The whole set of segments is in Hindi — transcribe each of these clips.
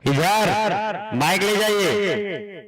इधर माइक ले जाइए।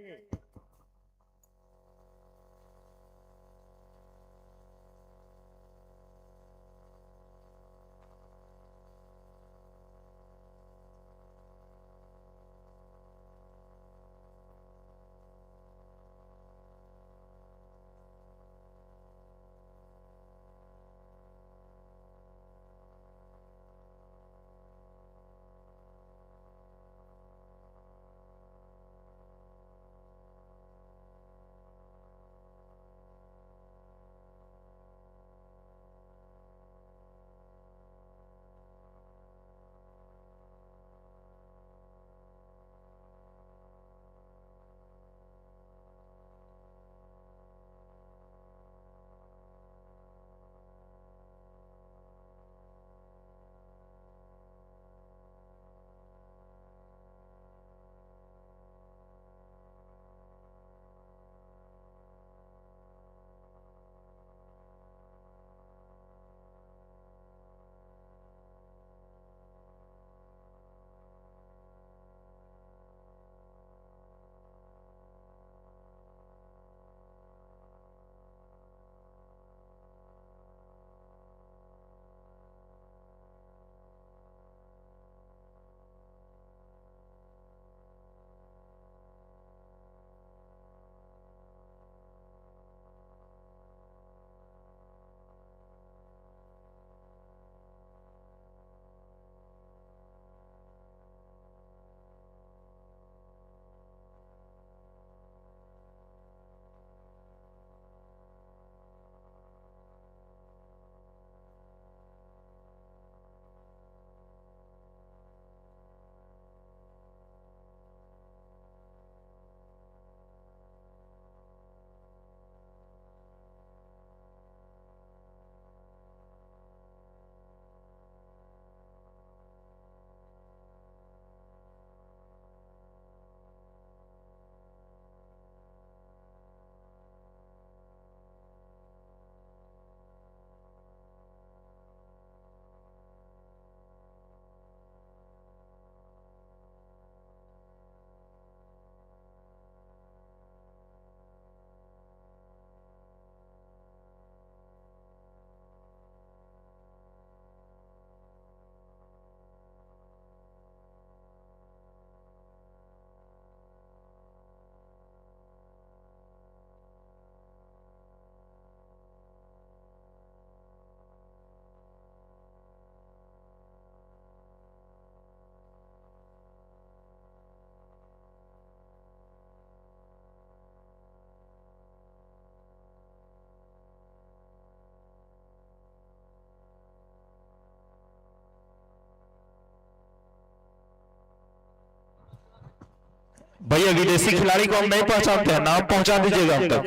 भैया विदेशी खिलाड़ी को हम नहीं पहचानते हैं, नाम पहुंचा दीजिएगा हम तक।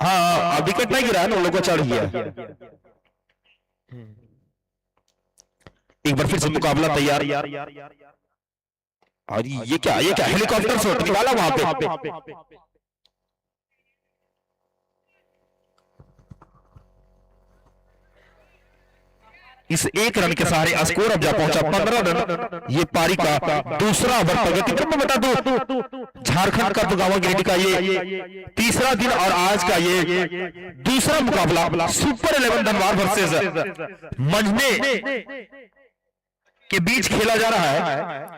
हाँ विकेट नहीं गिरा है ना, उन लोगों को चढ़ गया। एक बार फिर से मुकाबला तैयार। और ये क्या हेलीकॉप्टर शॉट वाला वहां पे। इस एक रन के सहारे स्कोर अब जा पहुंचा 15 रन। ये पारी का दूसरा ओवर प्रगति क्रम में बता दो, झारखंड का बगावा गिरिडीह का ये तीसरा दिन और आज का ये दूसरा मुकाबला सुपर 11 धनबाद वर्सेस मंझने के बीच खेला जा रहा है।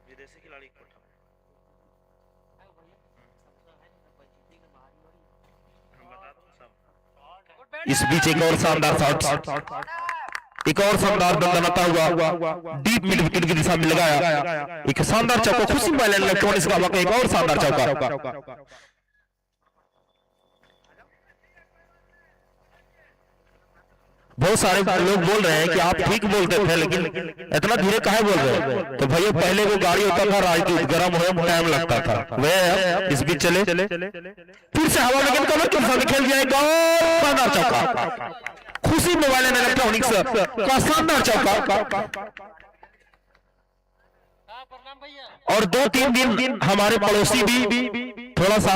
विदेशी खिलाड़ी इस बीच एक और शानदार शॉट, एक और शानदार बंदा नता हुआ डीप मिड विकेट की दिशा में लगाया। एक शानदार चौका, खुशी मोबाइल इलेक्ट्रॉनिक्स का वाकई एक और शानदार चौका। बहुत सारे लोग बोल रहे हैं कि आप ठीक बोलते थे लेकिन इतना धीरे काहे बोल रहे हैं। तो भैया पहले वो गाड़ी होता था राजदूत, गर्म होने में टाइम लगता था, वह इस बीच चले फिर से हवा में कलर के साथ खेल जाएगा। शानदार चौका, खुशी मोबाइल एंड इलेक्ट्रॉनिक्स का शानदार चौका। और 2-3 दिन हमारे पड़ोसी भी थोड़ा सा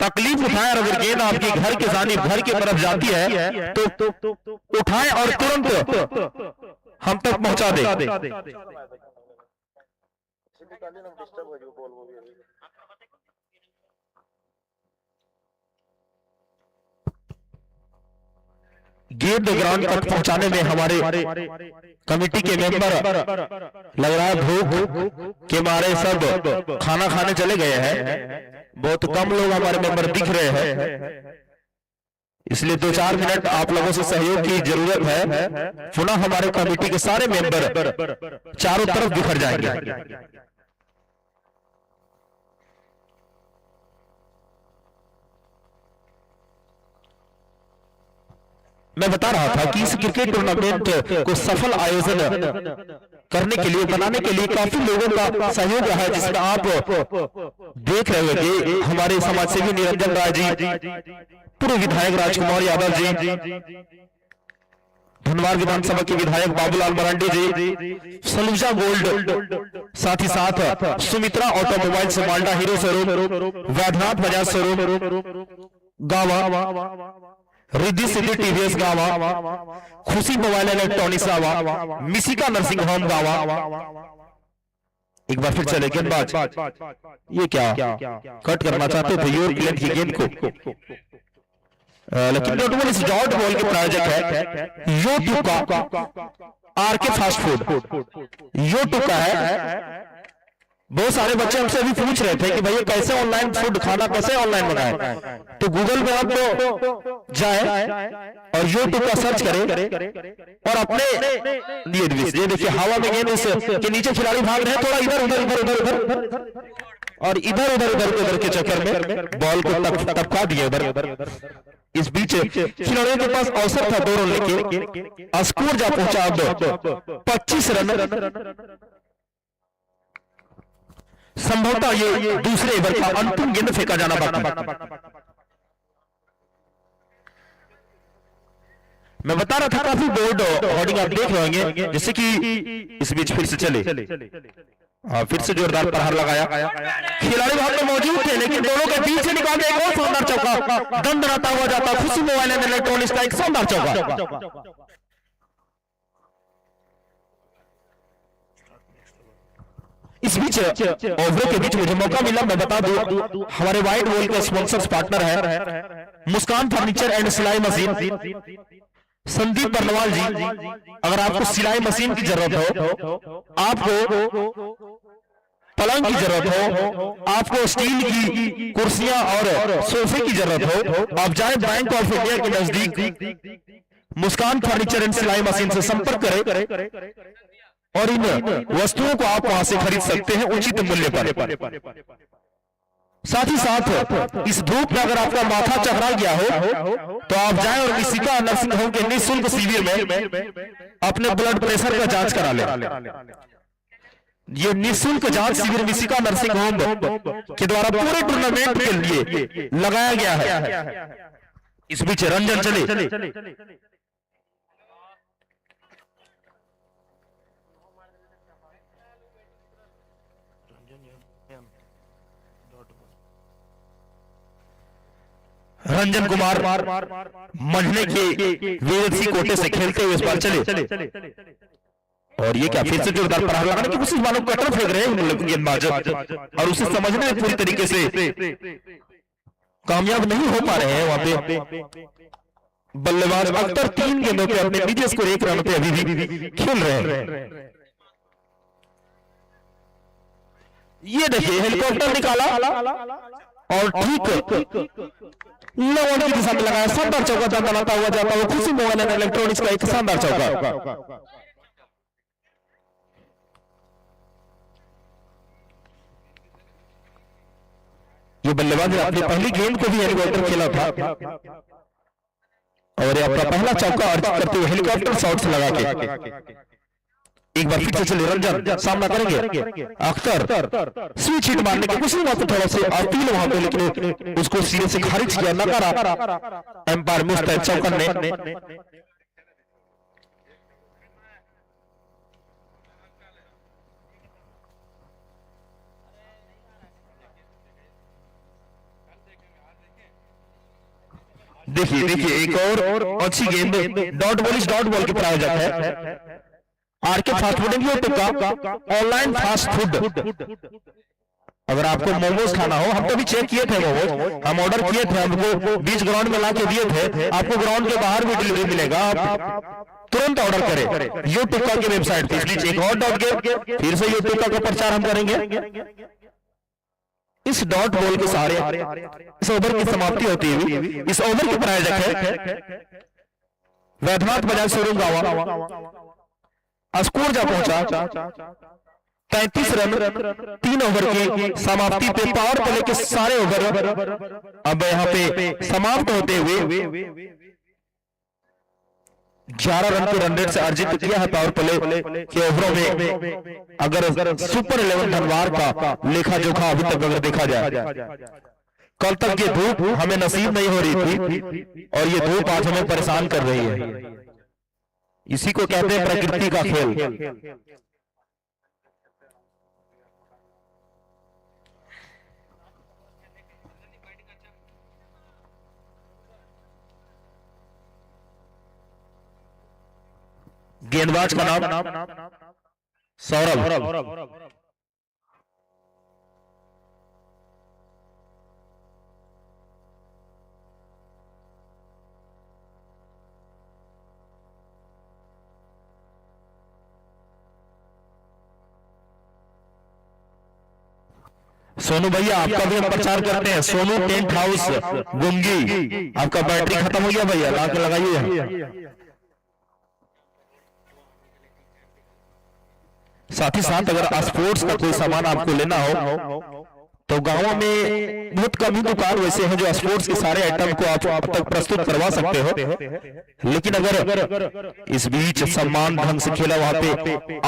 तकलीफ उठाए, और अगर गेंद आपके घर के जानिब घर की तरफ जाती है तो उठाएं और तुरंत हम तक पहुंचा दे। गेंद ग्राउंड तक पहुंचाने में हमारे कमेटी के मेंबर लग रहा है भूख के मारे सब खाना खाने चले गए हैं। बहुत कम लोग हमारे मेंबर दिख रहे हैं, इसलिए 2-4 मिनट आप लोगों से सहयोग की जरूरत है। पुनः हमारे कमेटी के सारे मेंबर चारों तरफ बिखर जाएंगे। मैं बता रहा था कि इस क्रिकेट टूर्नामेंट को सफल आयोजन करने के लिए, बनाने के लिए काफी लोगों का सहयोग रहा है, जिसमें आप देख रहे होंगे हमारे समाज सेवी निरंजन राय जी, पूर्व विधायक राजकुमार यादव जी, धनवार विधानसभा के विधायक बाबूलाल मरांडी जी, सलूजा गोल्ड, साथ ही साथ सुमित्रा ऑटोमोबाइल से Malda Hero showroom, Vaidyanath Bajaj showroom Gawa, Riddhi सिद्धि टीवीएस गावा, खुशी मोबाइल इलेक्ट्रॉनिक्स गावा, मिसिका नर्सिंग होम गावा। एक बार फिर चले गेंदबाज, ये क्या कट करना चाहते थे योर प्लेट की गेंद को, लेकिन डॉट इस डॉट बॉल के प्रायोजक है यो2 का आरके फास्ट फूड, यो2 का है। बहुत सारे बच्चे हमसे अभी पूछ रहे थे कि भैया कैसे ऑनलाइन फूड खाना कैसे ऑनलाइन मंगाएं, तो गूगल पे आप तो जाए और यूट्यूब का सर्च करें और अपने लिए देखिए हवा में गेंद के नीचे खिलाड़ी भाग रहे हैं, थोड़ा इधर उधर इधर उधर उधर और इधर उधर उधर उधर के चक्कर में बॉल को टपका दिए उधर। इस बीच खिलाड़ियों के पास अवसर था 2 रन लेके, स्कोर जा पहुंचा अब 25 रन। संभवतः ये दूसरे ओवर का अंतिम गेंद फेंका जाना बाकी। मैं बता रहा था काफी बोर्ड होर्डिंग आप देख रहे होंगे, जैसे कि इस बीच फिर से चले, फिर से जोरदार प्रहार लगाया, खिलाड़ी वहां पर मौजूद थे लेकिन दोनों के बीच से निकाल दिया। एक और शानदार चौका, दंडनाता हुआ जाता खुशी मोबाइल एंड इलेक्ट्रॉनिक्स का एक शानदार चौका। इस बीच ओवरों के बीच मुझे मौका मिला, मैं बता दूं हमारे वाइट बॉल के स्पॉन्सर्स पार्टनर है मुस्कान फर्नीचर एंड सिलाई मशीन, संदीप बर्नवाल जी। अगर आपको सिलाई मशीन की जरूरत हो, आपको पलंग की जरूरत हो, आपको स्टील की कुर्सियां और सोफे की जरूरत हो, आप जाए बैंक ऑफ इंडिया के नजदीक मुस्कान फर्नीचर एंड सिलाई मशीन से संपर्क करें और इन वस्तुओं को आप वहां से खरीद सकते हैं उचित मूल्य पर। साथ ही साथ इस धूप में अगर आपका माथा चकरा गया हो तो आप जाएं और मिसिका नर्सिंग होम के निःशुल्क शिविर में अपने ब्लड प्रेशर का जांच करा लें। ये निःशुल्क जांच शिविर मिसिका नर्सिंग होम के द्वारा पूरे टूर्नामेंट के लिए लगाया गया है। इस बीच रंजन चले, रंजन कुमार मंझने के वीएलसी कोटे से खेलते हुए इस बार चले, और ये क्या फिर से जोरदार प्रहार लगाने की कोशिश, मानो कटर फेंक रहे हैं गेंदबाज और उसे समझने में पूरी तरीके से कामयाब नहीं हो पा रहे हैं। वहां पे बल्लेबाज अख्तर 3 गेंदों पे अपने निजी स्कोर 1 रन पे अभी भी खेल रहे हैं। ये देखिए हेलीकॉप्टर निकाला और ठीक लवन की दिशा में लगाया, शानदार चौका बनाता हुआ जाता हुआ खुशी मोबाइल एंड इलेक्ट्रॉनिक्स का एक शानदार चौका। ये बल्लेबाज ने अपनी पहली गेंद को भी हेलीकॉप्टर खेला था। और ये अपना पहला चौका अर्जित करते हुए हेलीकॉप्टर शॉट से लगा के एक बार फिर से चले रंजन सामना करेंगे अख्तर स्विच हिट मारने के कुछ नहीं वहां पे थोड़ा से अपील वहां पे, लेकिन उसको सीधे से खारिज किया नकारा एम्पायर मुस्तैद चौकन ने। देखिए देखिए एक और अच्छी गेंद डॉट बॉल, इस डॉट बॉल के प्रायोजक है आरके फास्ट फूड यूट्यूब का ऑनलाइन फास्ट फूड। अगर आपको मोमोज खाना हो, हम तो भी चेक किए थे मोमोज, हम ऑर्डर किए थे, हमको बीच ग्राउंड में ला के दिए थे, आपको ग्राउंड के बाहर भी डिलीवरी मिलेगा, आप तुरंत ऑर्डर करें यूट्यूब का की वेबसाइट पे। इसलिए एक और डॉट गेम फिर से यूट्यूब का प्रचार हम करेंगे। इस डॉट बॉल के सहारे इस ओवर की समाप्ति होती हुई इस ओवर के प्रायोजक है वैद्यनाथ बजाज शोरूम गावा। स्कोर जा पहुंचा 33 रन 3 ओवर की समाप्ति पे पावर प्ले के सारे ओवर अब यहां पे समाप्त होते हुए 11 रन के रन रेट से अर्जित किया है पावर प्ले के ओवरों में। अगर सुपर 11 धनवार का लेखा जोखा अभी तक अगर देखा जाए, कल तक ये धूप हमें नसीब नहीं हो रही थी और ये धूप आज हमें परेशान कर रही है। इसी को कहते हैं प्रकृति का खेल। गेंदबाज का नाम सौरभ। सोनू भैया आपका भी हम प्रचार करते हैं, सोनू टेंट हाउस गुंगी, आपका बैटरी खत्म हो गया भैया, ला के लगाइए। साथ ही साथ अगर स्पोर्ट्स का कोई सामान आपको लेना हो तो गांवों में बहुत कम ही दुकान वैसे हैं जो स्पोर्ट्स के सारे आइटम को आप अब तक प्रस्तुत करवा सकते हो। लेकिन अगर इस बीच सम्मान ढंग से खेला वहां पे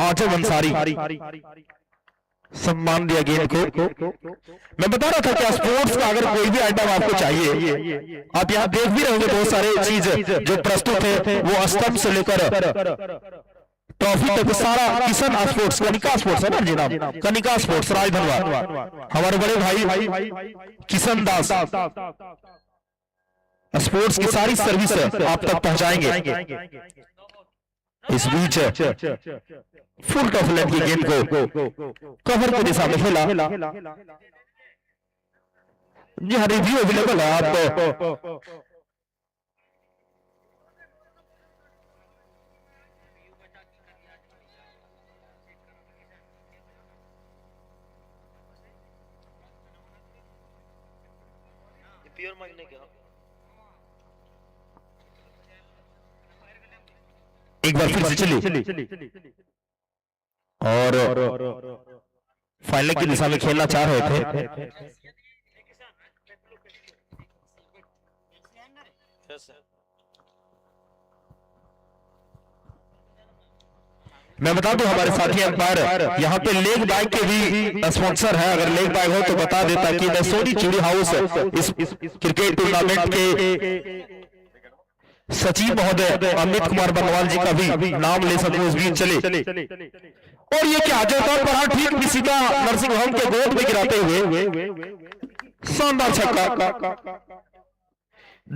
आजम अंसारी सम्मान दिया गेंद को। मैं बता रहा था कि स्पोर्ट्स का अगर कोई भी आइटम आपको चाहिए, आप यहाँ देख भी रहोगे बहुत सारे चीज जो प्रस्तुत है, वो स्तंभ से लेकर ट्रॉफी तक सारा किशन स्पोर्ट्स, कनिका स्पोर्ट्स है ना जी नाम, कनिका स्पोर्ट्स राजधनवार, हमारे बड़े भाई किशन दास स्पोर्ट्स की सारी सर्विस आप तक पहुंचाएंगे। इस बीच फुल टॉप लेंथ की गेंद को कवर की दिशा में खेला जी हाँ, रिव्यू अवेलेबल है आप प्योर मांगने क्या। एक बार फिर से चली और फाइनल की दिशा में खेलना चाह रहे थे। मैं बता दूं हमारे साथी अंपायर यहाँ पे लेग बाइक के भी स्पॉन्सर है, अगर लेग बाइक हो तो बता देता कि नसोरी चूड़ी हाउस इस क्रिकेट टूर्नामेंट के सचिव महोदय अमित कुमार बनवाल जी का भी नाम ले सकूं इस बीच चले। और ये क्या जो पर ठीक निशिका नरसिंह होम के गोद में गिराते हुए शानदार छक्का,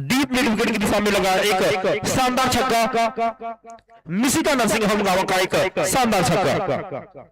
डीप मिड विकेट की दिशा में लगा एक शानदार छक्का, निशिका नरसिंह होम गांव का एक शानदार छक्का।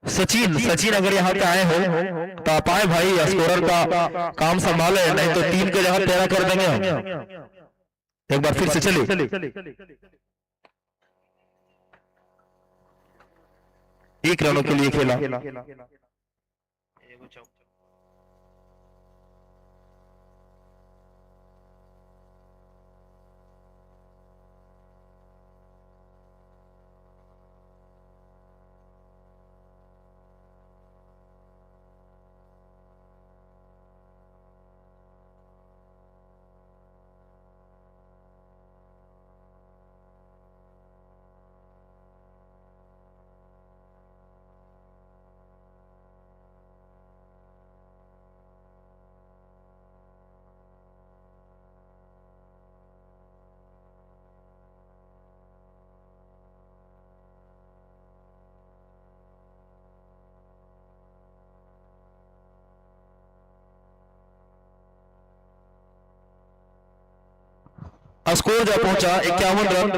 सचिन सचिन अगर यहाँ पे आए हो तो आप आए भाई, स्कोरर का काम संभाले, नहीं तो 3 के जगह 13 कर देंगे हम। एक बार फिर से चलिए, 1 रनों के लिए खेला। स्कोर जब पहुंचा 51 रन,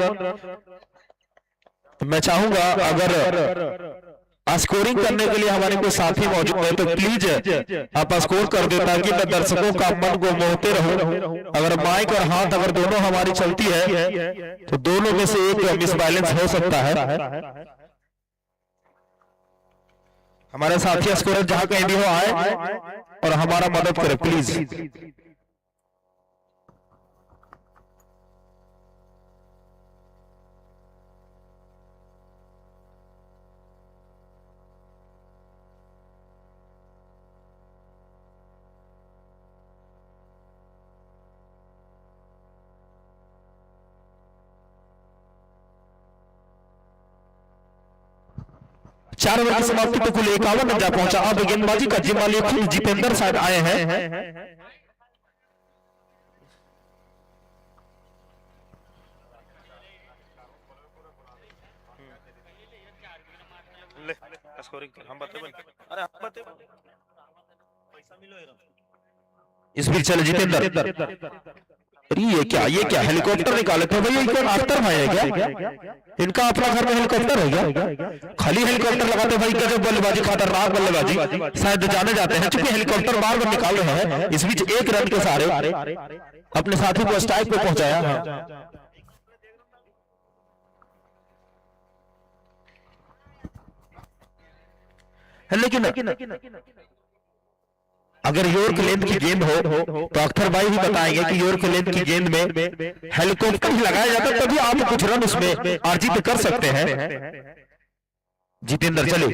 मैं चाहूंगा अगर स्कोरिंग करने के लिए हमारे कोई साथी मौजूद है तो प्लीज आप स्कोर कर दे, ताकि मैं दर्शकों का मन को मोहते रहूं। अगर माइक और हाथ अगर दोनों हमारी चलती है तो दोनों में से एक मिसबैलेंस हो सकता है। हमारे साथी स्कोरर जहां कहीं भी हो आए और हमारा मदद करें प्लीज। चार ओवर की समाप्ति पे कुल 51 रन जा पहुंचा। अब गेंदबाजी का जिम्मा लिए खुद जितेंद्र साहब आए हैं। स्कोरिंग हम बते अरे हम बते पैसा मिलो इस बीच चले जितेंद्र। अरे ये क्या हेलीकॉप्टर निकाले थे भैया, कौन आफ्टर भाई है क्या? इनका अपना घर में हेलीकॉप्टर है क्या? खाली हेलीकॉप्टर लगाते भाई, गजब बल्लेबाजी, खतरनाक बल्लेबाजी, शायद जाने जाते हैं चूंकि हेलीकॉप्टर बार बार निकाल रहे हैं। इस बीच 1 रन के सहारे अपने साथी को स्ट्राइक पे पहुंचाया। लेकिन अगर यॉर्क लेंथ की गेंद हो तो अख्तर भाई ही बताएंगे कि यॉर्क लेंथ की गेंद में हेलीकॉप्टर ही लगाया जाता है, तभी आप कुछ रन उसमें अर्जित कर सकते हैं। जितेंद्र चले और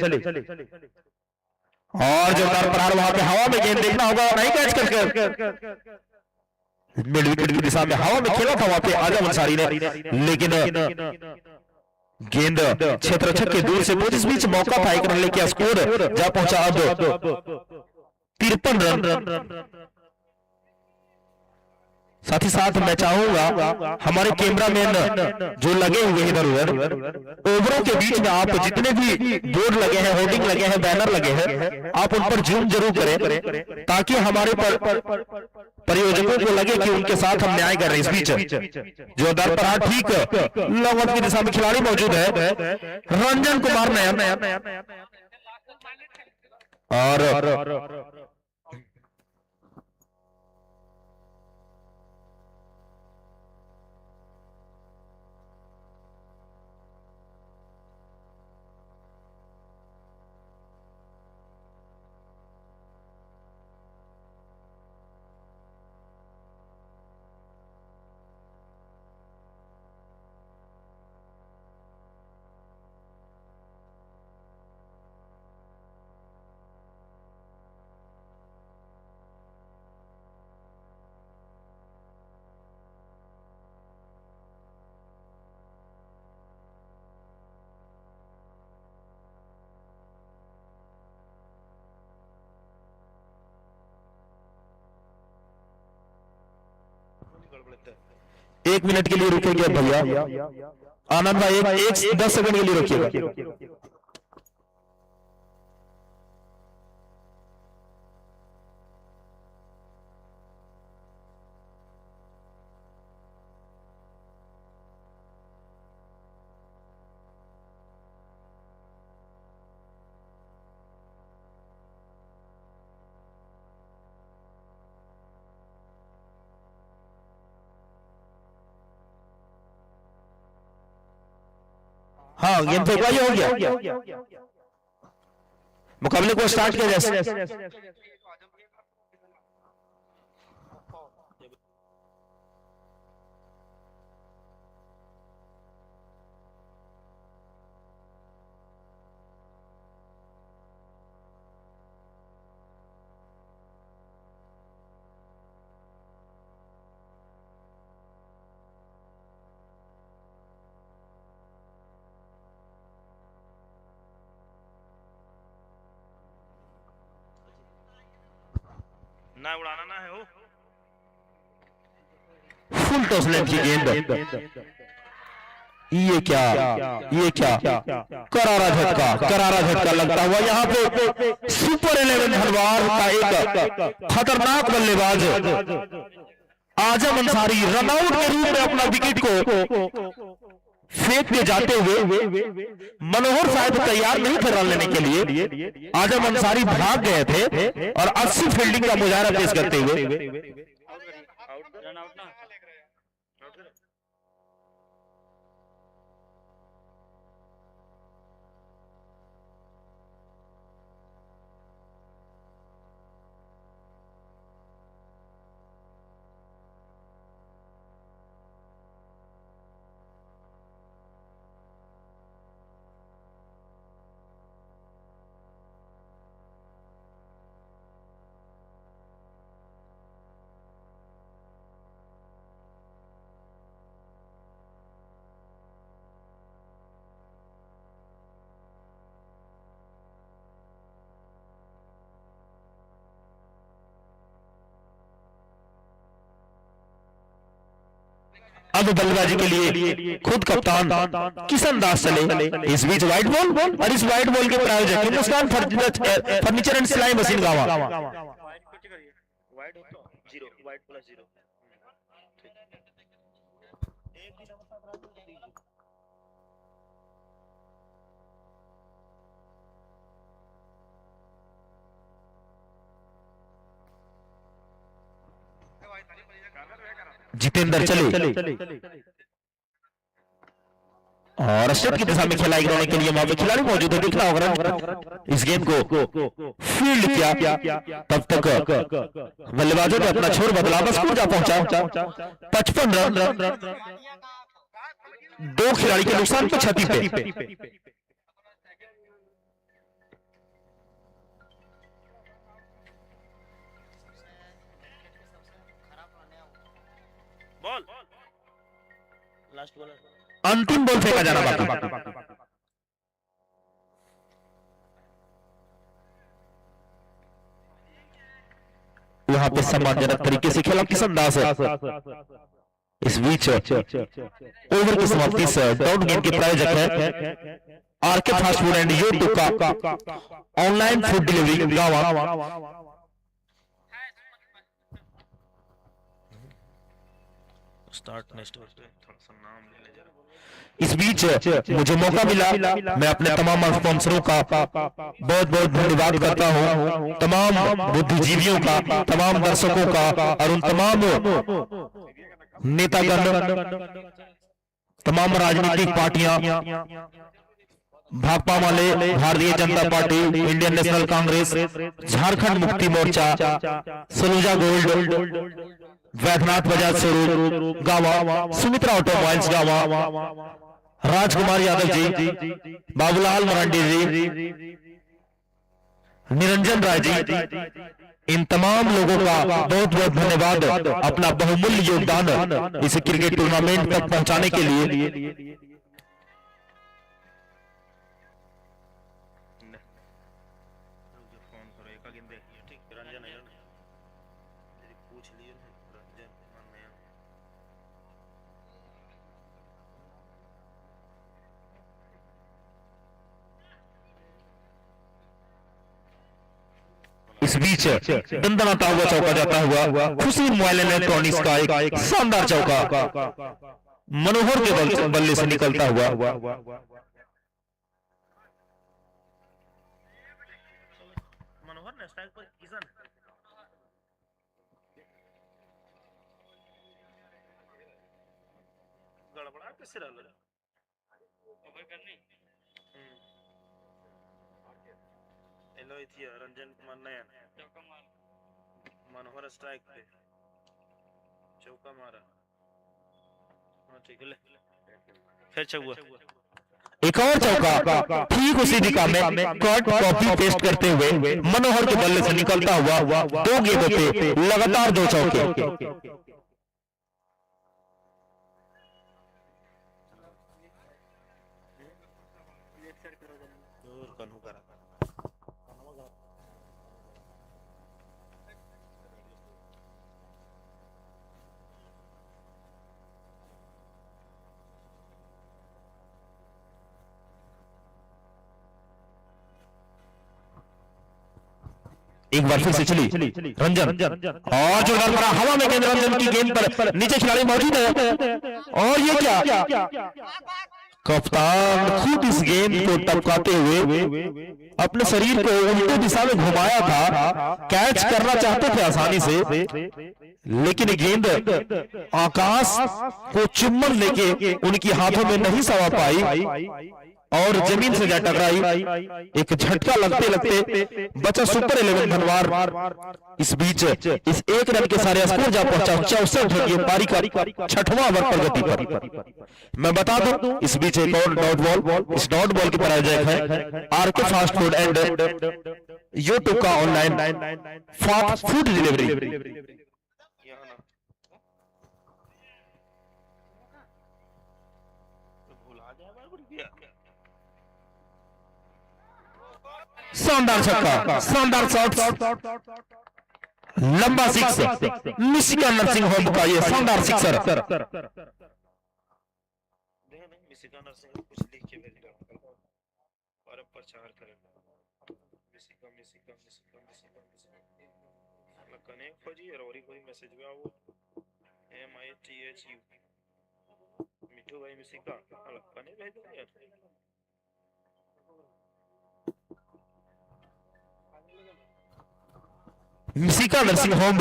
जोरदार प्रहार, वहां पे हवा में गेंद देखना होगा, नहीं कैच करके मिड विकेट की दिशा में हवा में खेला था वहां पे आजम अंसारी ने, लेकिन गेंद क्षेत्र छक्के दूर से पहुंची। इस बीच मौका था 1 रन लेके स्कोर जा पहुंचा अब 53 रन। साथ ही साथ मैं चाहूंगा हमारे कैमरामैन जो लगे हुए इधर उधर ओवरों के बीच में आप जितने भी बोर्ड लगे हैं, होर्डिंग लगे हैं, बैनर लगे हैं, आप उन पर जूम जरूर करें ताकि हमारे परियोजकों को लगे कि उनके साथ हम न्याय कर रहे हैं। इस बीच जोरदार प्रहार, ठीक लॉन्ग ऑफ की दिशा में खिलाड़ी मौजूद है रंजन कुमार नयन और एक मिनट के लिए रुकेंगे भैया, आनंद भाई एक 10 सेकंड के लिए रुकिएगा। हाँ गेंद फेंकवा, ये हो गया। मुकाबले को स्टार्ट किया जैसे। ना उड़ाना ना है वो। फुल टॉस लेंथ की गेंद, ये क्या, ये क्या, करारा झटका लगता हुआ यहाँ पे सुपर 11 हरवार का एक खतरनाक बल्लेबाज आजम अंसारी रनआउट के रूप में अपना विकेट को फेंक के जाते हुए, मनोहर शायद तैयार नहीं थे रन लेने के लिए, आजम अंसारी भाग गए थे और 80 फील्डिंग का मुजाहरा पेश करते हुए अब बल्लेबाजी के लिए खुद कप्तान किशन दास चले। इस बीच व्हाइट बॉल और इस व्हाइट बॉल के प्रायोजक हिंदुस्तान फर्नीचर एंड सिलाई मशीन गावा। वाइड हो तो 0, वाइड प्लस 0। जितेंद्र चले और स्टेट की दिशा में खेला गिराने के लिए वहां पे खिलाड़ी मौजूद है, दिखना होगा इस गेंद को फील्ड किया। तब तक बल्लेबाजों ने अपना छोर बदला, बस ऊर्जा पहुंचा 55 रन, 2 खिलाड़ी के नुकसान पे क्षति पे। बॉल लास्ट बॉलर, अंतिम बॉल फेंका जाना बाकी। वहां पे सम्मानजनक तरीके से खेला किशन दास। इस बीच ओवर की समाप्ति से डाउन गेंद के प्रायोजक है RK fast food and YouTube का ऑनलाइन फूड डिलीवरी गावा। स्टार्ट नेक्स्ट थोड़ा सा नाम ले ले जरा। इस बीच मुझे मौका मिला, मैं अपने तमाम स्पॉन्सरों का बहुत बहुत धन्यवाद करता हूं, तमाम बुद्धिजीवियों का, तमाम दर्शकों का और उन तमाम नेतागण, तमाम राजनीतिक पार्टियां, भाकपा वाले, Bharatiya Janata party, Indian national Congress, Jharkhand Mukti Morcha, Saluja gold, Vaidyanath Bajaj showroom गावा, सुमित्रा ऑटोमोबाइल्स गावा, राजकुमार यादव जी, बाबूलाल मरांडी जी, निरंजन राय जी, इन तमाम लोगों का बहुत बहुत धन्यवाद अपना बहुमूल्य योगदान इस क्रिकेट टूर्नामेंट तक पहुंचाने के लिए। फोन करो एक गेंद देखिए, ठीक रंजन है ना, पूछ लिए रंजन मन में। इस बीच दंदनाता हुआ चौका जाता हुआ खुशी मोबाइल इलेक्ट्रॉनिक्स का एक शानदार चौका मनोहर के बल्ले से निकलता हुआ मनोहर ने स्ट्राइक पर किशन गड़बड़ा कैसे रहा ओवर करनी एलो थी रंजन कुमार नयन मनोहर स्ट्राइक पे चौका मारा। हाँ ठीक है, ले फिर चौका। एक और चौका ठीक उसी दिशा में कट कॉपी पेस्ट करते हुए मनोहर के बल्ले से निकलता हुआ 2 गेंदों पे लगातार 2 चौके। दूर कन्हू करा। एक बार फिर से चली रंजन और जोरदार मारा हवा में गेंद, रंजन की गेंद पर नीचे खिलाड़ी मौजूद है और ये क्या कप्तान खुद इस गेंद को टपकाते हुए अपने शरीर को उल्टे दिशा में घुमाया था, कैच करना चाहते थे आसानी से, लेकिन गेंद आकाश को चुम्बन लेके उनकी हाथों में नहीं समा पाई और जमीन से जा टकराई। एक झटका लगते लगते बचा सुपर 11 धनवार। इस बीच इस 1 रन के सारे स्कोर जा पहुंचा 64 रन की पारी का 6वां ओवर प्रगति पर। मैं बता दूं इस बीच एक और डॉट बॉल, इस डॉट बॉल के प्रायोजक है RK fast food and YouTube का ऑनलाइन फास्ट फूड डिलीवरी। शानदार छक्का, शानदार शॉट, लंबा सिक्स, मिशिगा नर्सिंग होम का ये शानदार सिक्सर। मिशिगा नर्सिंग कुछ लिख के भेज रहा और अब प्रचार करेगा मिशिगा मिशिगा मिशिगा मिशिगा मिशिगा कनेक्ट हो जी और कोई मैसेज में आओ MITHU मिठू भाई मिशिगा कनेक्ट भेज दो यार। मिशिगा नर्सिंग होम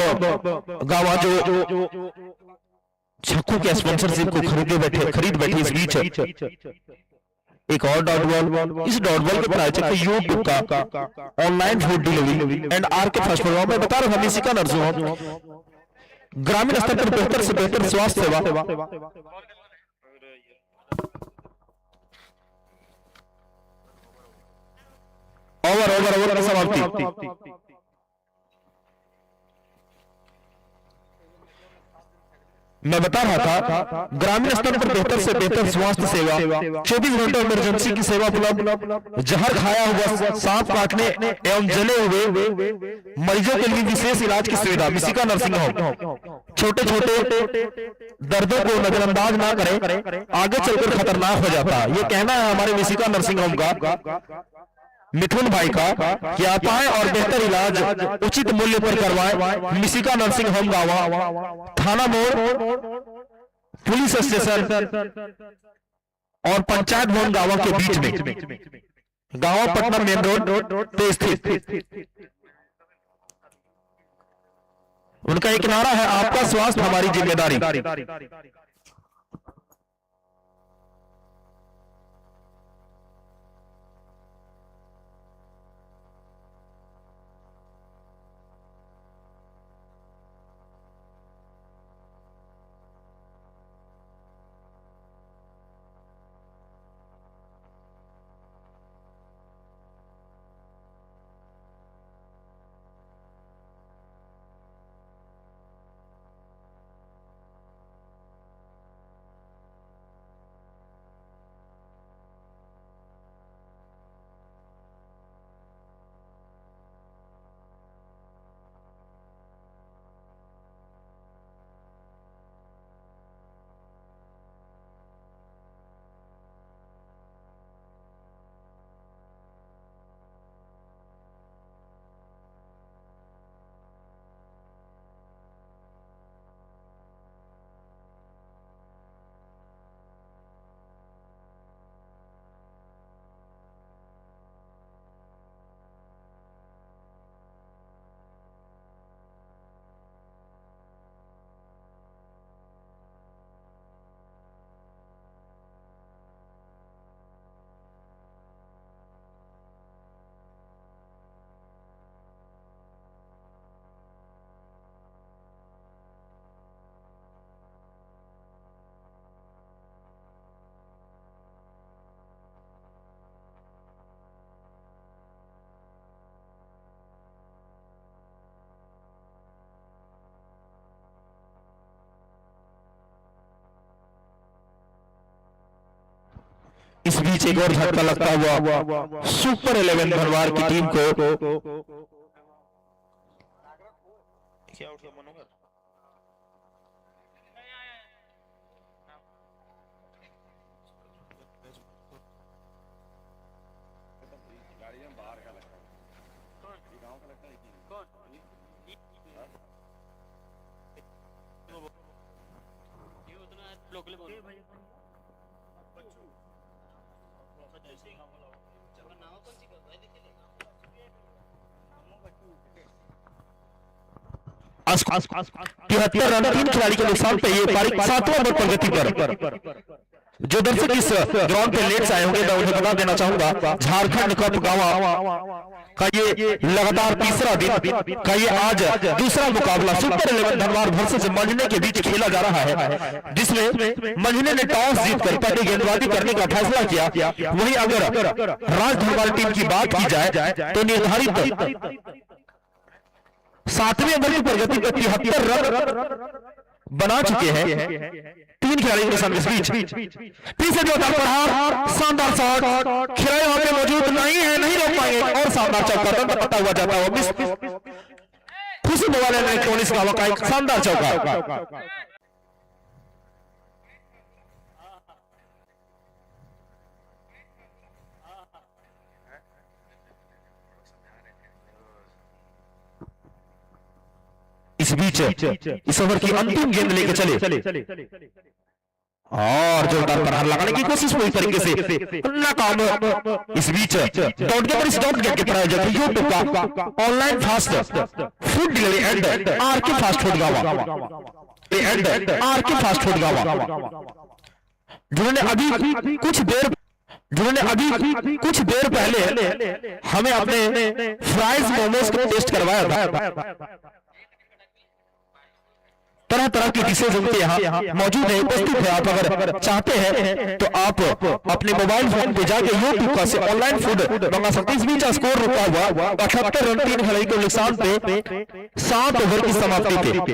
गावा जो छक्कों के स्पॉन्सरशिप को खरीद बैठे इस बीच एक और डॉट बॉल, इस डॉट बॉल के प्रायोजक है यूट्यूब का online food delivery and RK fast food. मैं बता रहा हूं मिशिगा नर्सिंग होम ग्रामीण स्तर पर बेहतर से बेहतर स्वास्थ्य सेवा। ओवर की समाप्ति। मैं बता रहा था ग्रामीण स्तर पर बेहतर से बेहतर स्वास्थ्य सेवा, 24 घंटे इमरजेंसी की सेवा उपलब्ध, जहर खाया हुआ, सांप काटने एवं जले हुए मरीजों के लिए विशेष इलाज की सुविधा। मिशिगा नर्सिंग होम छोटे छोटे दर्दों को नजरअंदाज ना करें, आगे चलकर खतरनाक हो जाता है। ये कहना है हमारे मिशिगा नर्सिंग होम का मिथुन भाई का कि आप आए और बेहतर इलाज उचित मूल्य पर करवाएं। मिशिगा नर्सिंग होम गावा थाना मोड़ पुलिस स्टेशन और पंचायत भवन गावा के बीच में, गावा पटना मेन रोड पे स्थित। उनका एक नारा है आपका स्वास्थ्य हमारी जिम्मेदारी। इस बीच एक और झटका लगता हुआ सुपर 11 धनवार की टीम को। क्या आउट हुआ मनोहर? तिहत्तर रन 3 खिलाड़ी के नुकसान पे ये पारी 7वां ओवर प्रगति पर। जो दर्शक इस ग्राउंड पे लेट आए होंगे मैं उन्हें बता देना चाहूंगा, झारखंड कप गांवा का ये लगातार तीसरा दिन का ये आज दूसरा मुकाबला सुपर 11 धनवार वर्सेस मंझने के बीच खेला जा रहा है, जिसमें मंझने ने टॉस जीतकर पहले गेंदबाजी करने का फैसला किया। वहीं अगर राज धनवार टीम की बात की जाए तो निर्धारित 7वें ओवर की प्रगति पर 73 रन बना चुके हैं 3 खिलाड़ियों के सामने। इस बीच फिर से जोरदार प्रहार, शानदार शॉट, खिलाड़ी वहां पे मौजूद नहीं है, नहीं रोक पाएंगे और शानदार चौका रन पता हुआ जाता है मिस। खुशी मोबाइल इलेक्ट्रॉनिक्स का एक शानदार चौका। इस बीच इस ओवर की अंतिम गेंद लेके चले और जोरदार प्रहार लगाने की कोशिश पूरी तरीके से नाकाम। इस बीच डॉट गेट इस डॉट गेट के प्रायोजक यूट्यूब का online fast food delivery and RK fast food गावा एंड आरके फास्ट फूड गावा, जिन्होंने अभी कुछ देर पहले हमें अपने फ्राइज मोमोज को टेस्ट करवाया था। तरह तरह की डिशेज उनके यहाँ मौजूद है, उपस्थित है। आप अगर चाहते हैं तो आप अपने मोबाइल फोन पे जाके यूट्यूब का से ऑनलाइन फूड मंगा सकते हैं। इस बीच स्कोर रुका हुआ 78 रन 3 खिलाड़ी के नुकसान पे 7 ओवर की समाप्ति पे।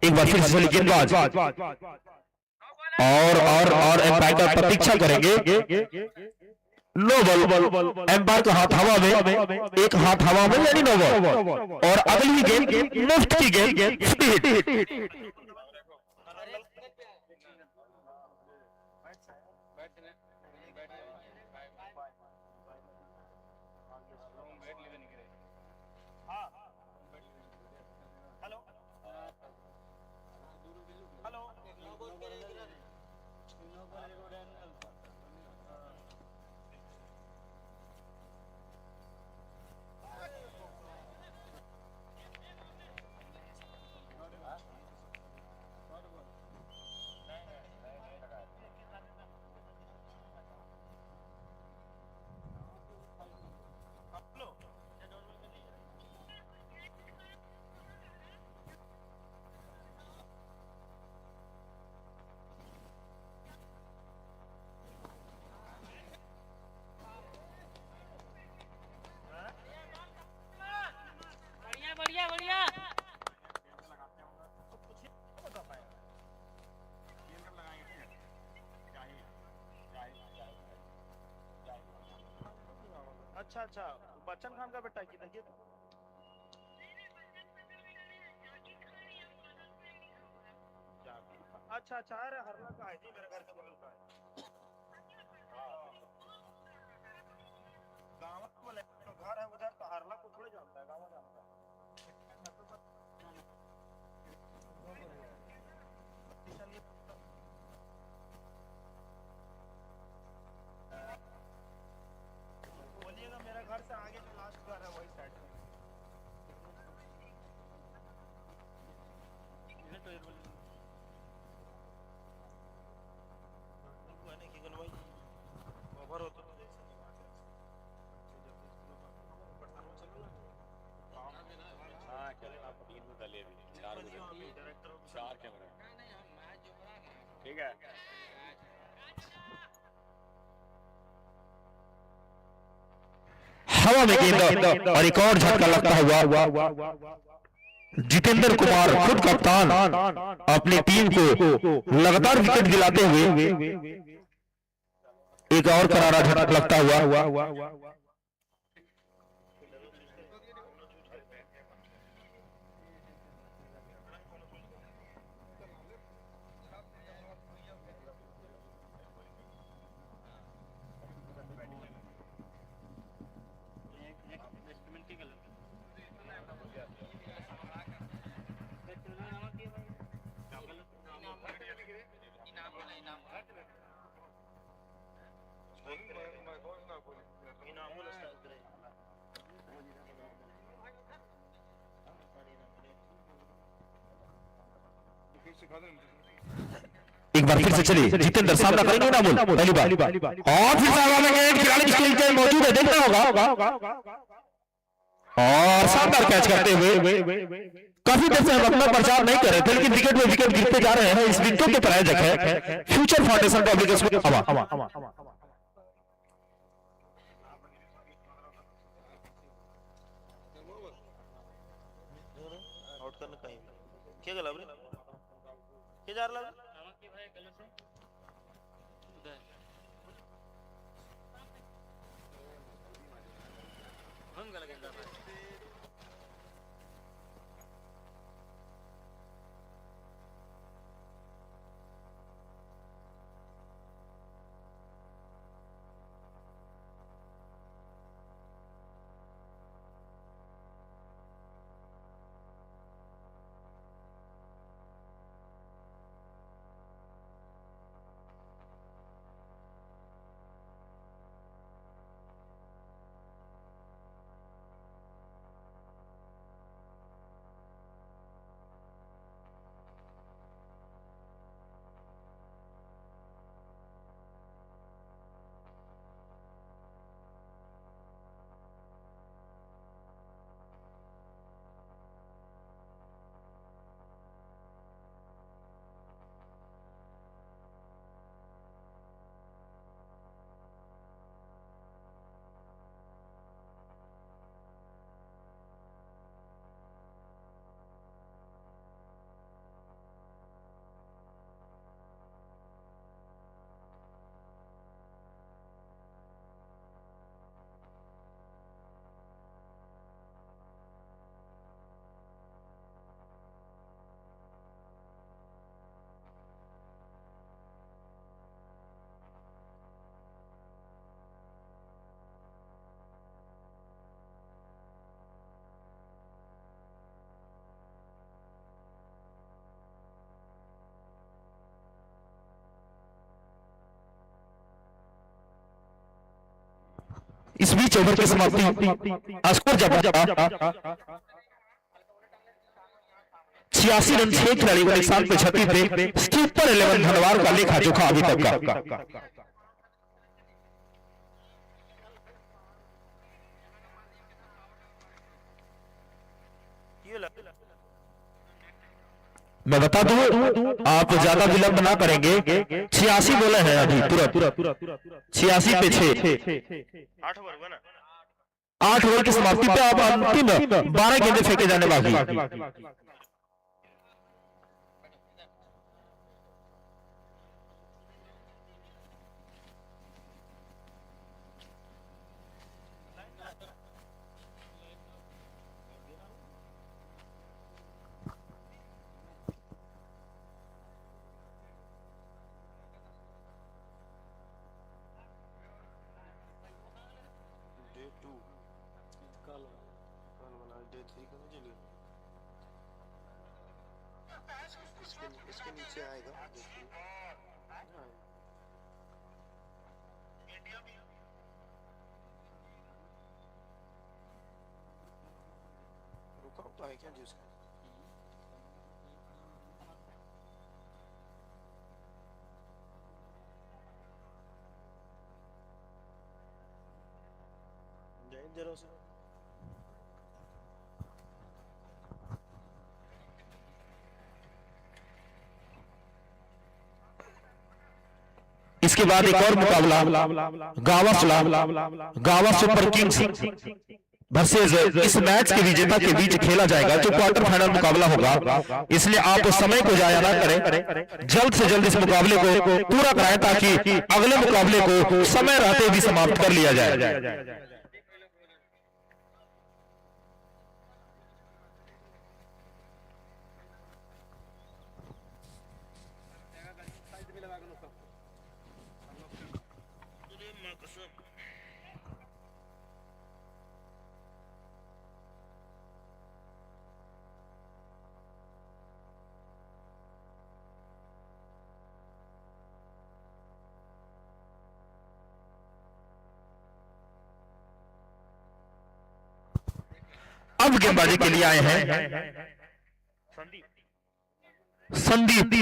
एक बार फिर से गेंदबाज और एम्पायर प्रतीक्षा करेंगे। नो बॉल, एम्पायर का हाथ हवा में, एक हाथ हवा में यानी नो बॉल। और अगली गेंद मुफ्त की गेंद। अच्छा अच्छा, बच्चन खान का बेटा किधर ये? अच्छा अच्छा, अरे हरला का है जी, मेरे घर के बगल का है। गाँव वाले तो घर है उधर, तो हरला को थोड़ी जानता है, गाँव जानता है। बोलिएगा मेरा घर से आगे जो लास्ट घर है वही साइड में। नहीं कि भाई ओवर होता तो देख सकते हाँ चले आप 3 में डालिए अभी 4 में डायरेक्टर 4 कैमरा ठीक है। हवा में गेंद और एक और झटका लगता हुआ जितेंद्र कुमार खुद कप्तान अपनी टीम को लगातार विकेट दिलाते हुए एक और करारा झटका लगता हुआ एक बार फिर से चलिए जितेंद्र सामना करेंगे ना बोल पहली बार और फिर सामना में एक खिलाड़ी स्किल के मौजूद है देखना होगा और शानदार कैच करते हुए काफी देर से हम अपना प्रचार नहीं कर रहे थे लेकिन विकेट में विकेट गिरते जा रहे हैं। इस विकेटों के प्रायोजक है फ्यूचर फाउंडेशन पब्लिक स्कूल हवा। आउट करने कहीं क्या गला रे क्या जा रहा है इस बीच ओवर की समाप्ति स्कोर जब 86 रन 6 खिलाड़ी को नुकसान पे 36 थे। सुपर 11 धनवार का लेखा जोखा अभी तक का ये लग मैं बता दूं आप ज्यादा विलंब ना करेंगे। 86 बोले हैं अभी तुरंत 86 पे 6 8 ओवर हुआ ना 8 ओवर की समाप्ति पे अब अंतिम 12 गेंदें फेंके जाने बाकी। डे 2 कल बना डे 3 का नहीं चलेगा इसके नीचे आएगा देखिए हाँ रुका हुआ है क्या जी उसका जरा उसे। इसके बाद एक और मुकाबला गावा सुपर किंग्स वर्सेस इस मैच के विजेता के बीच खेला जाएगा, जो क्वार्टर फाइनल मुकाबला होगा। इसलिए आप उस समय को जाया ना करें, जल्द से जल्द इस मुकाबले को पूरा कराएं ताकि अगले मुकाबले को समय रहते भी समाप्त कर लिया जाए। अब गेंदबाजी के लिए आए हैं संदीप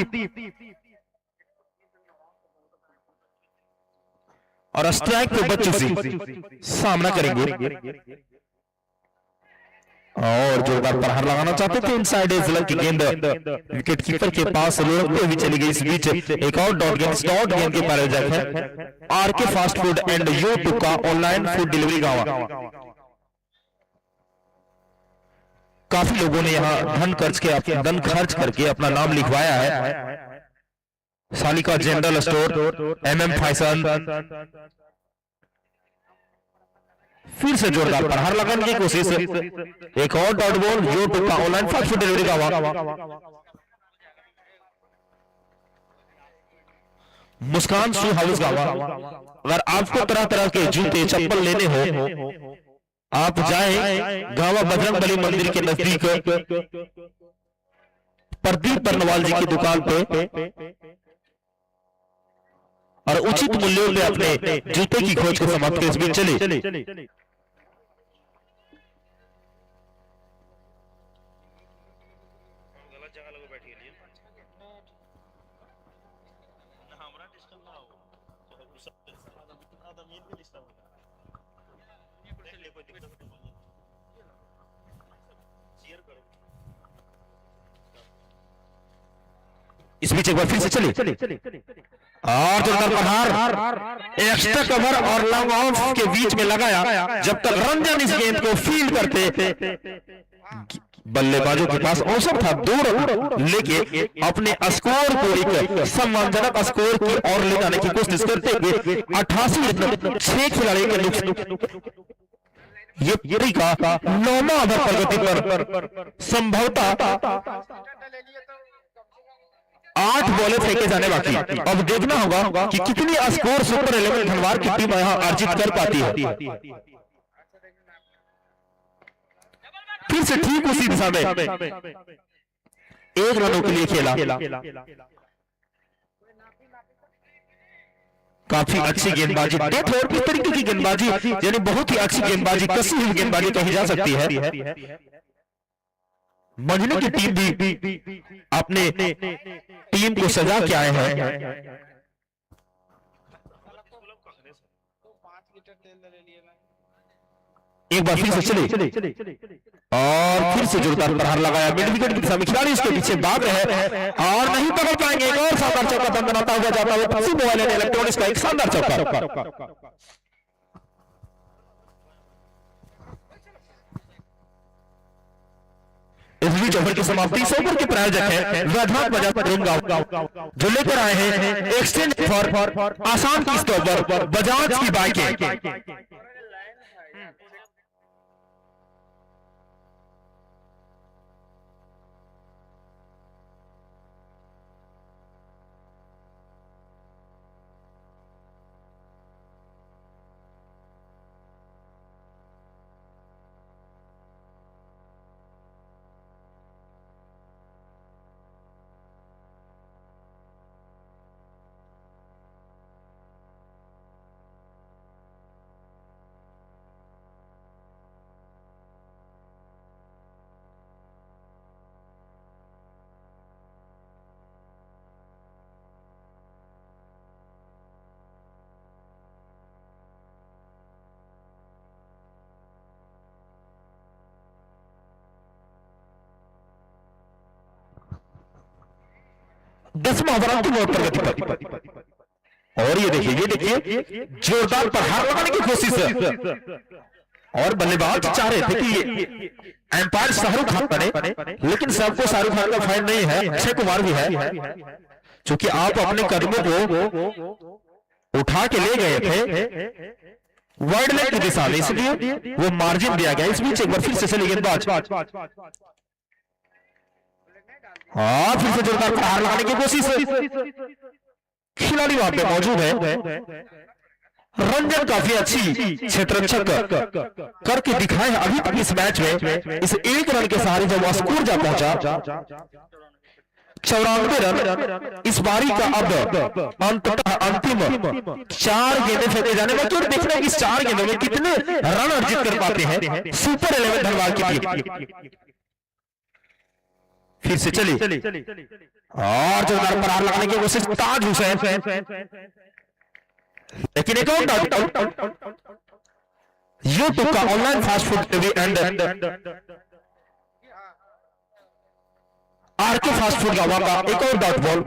और स्ट्राइक पे बच्चों से सामना करेंगे और जोरदार प्रहार लगाना चाहते थे। इनसाइड एज की गेंद विकेट कीपर के पास लुढ़कते हुए चली गई। इस बीच एक और डॉट गेंद के प्रायोजक है RK fast food and YouTube का ऑनलाइन फूड डिलीवरी गावा। काफी लोगों ने यहाँ धन खर्च करके अपना नाम लिखवाया है। सालिका जनरल स्टोर, एमएम फैशन। फिर से जोरदार प्रहार लगाने की कोशिश, एक और डॉट बॉल यूट्यूब का ऑनलाइन फास्ट फूड डिलीवरी गावा। मुस्कान शू हाउस गावा। अगर आपको तरह तरह के जूते चप्पल लेने हो, आप जाएं गावा बजरंगबली मंदिर के नजदीक प्रदीप बर्नवाल जी की दुकान पे और उचित मूल्यों पे अपने जूते की खोज को समाप्त कर इस बीच चले। इस बीच एक बार फिर से चले और जोरदार प्रहार, एक्स्ट्रा कवर और लॉन्ग ऑफ के बीच में लगाया। जब तक रंजन इस गेंद को फील्ड करते, बल्लेबाजों के पास अवसर था 2 रन लेके अपने स्कोर को एक सम्मानजनक स्कोर की ओर ले जाने की कोशिश करते हुए 88 रन 6 खिलाड़ी के नुकसान। ये का 9वां ओवर प्रगति पर संभवतः 8 बॉलें फेंके जाने बाकी। अब देखना होगा कि कितनी स्कोर सुपर 11 धनवार की टीम यहां अर्जित कर पाती है। फिर से ठीक उसी दिशा में 1 रनों के लिए खेला। काफी अच्छी गेंदबाजी, डेथ ओवर इस तरीके की गेंदबाजी यानी बहुत ही अच्छी गेंदबाजी, कसी हुई गेंदबाजी कही जा सकती है। मजनू की टीम भी अपने टीम को सजा के आए हैं। एक बार फिर से चले और फिर से जोरदार प्रहार लगाया। मिड विकेट की दिशा में खिलाड़ी इसके पीछे भाग रहे हैं और नहीं पकड़ पाएंगे। एक और शानदार चौका बनाता हुआ जाता हुआ पीसी मोबाइल एंड इलेक्ट्रॉनिक्स का एक शानदार चौका। इस बीच ओवर की समाप्ति। इस ओवर के प्रायोजक है वैद्यनाथ बजाज, जो लेकर आए हैं एक्सचेंज फॉर आसान किस्तों पर बजाज की बाइकें। 10वां ओवर अंतिम ओवर प्रगति पर। और ये देखिए जोरदार प्रहार लगाने की कोशिश है और बल्लेबाज चाह रहे थे कि एम्पायर शाहरुख खान बने, लेकिन सबको शाहरुख खान का फाइन नहीं है, अक्षय कुमार भी है, क्योंकि आप अपने कदमों को उठा के ले गए थे वाइड लेग की दिशा में, इसलिए वो मार्जिन दिया गया। इस बीच एक बार फिर से चली गेंदबाज, हाँ फिर से जोरदार प्रहार लगाने की कोशिश, खिलाड़ी वहां पे मौजूद है। रंजन काफी अच्छी क्षेत्ररक्षक करके दिखाए हैं अभी तक इस मैच में। इस एक रन के सहारे जब स्कोर जा पहुंचा 94 रन, इस बारी का अब अंततः अंतिम 4 गेंदें फेंके जाने बाकी और देखना है कि इस 4 गेंदों में कितने रन अर्जित कर पाते हैं सुपर 11 धनबाद की टीम। फिर से चली और जोरदार प्रहार लगाने की कोशिश ताज हुसैन, लेकिन एक और यूट्यूब का online fast food TV and RK fast food गावा का एक और डॉट बॉल,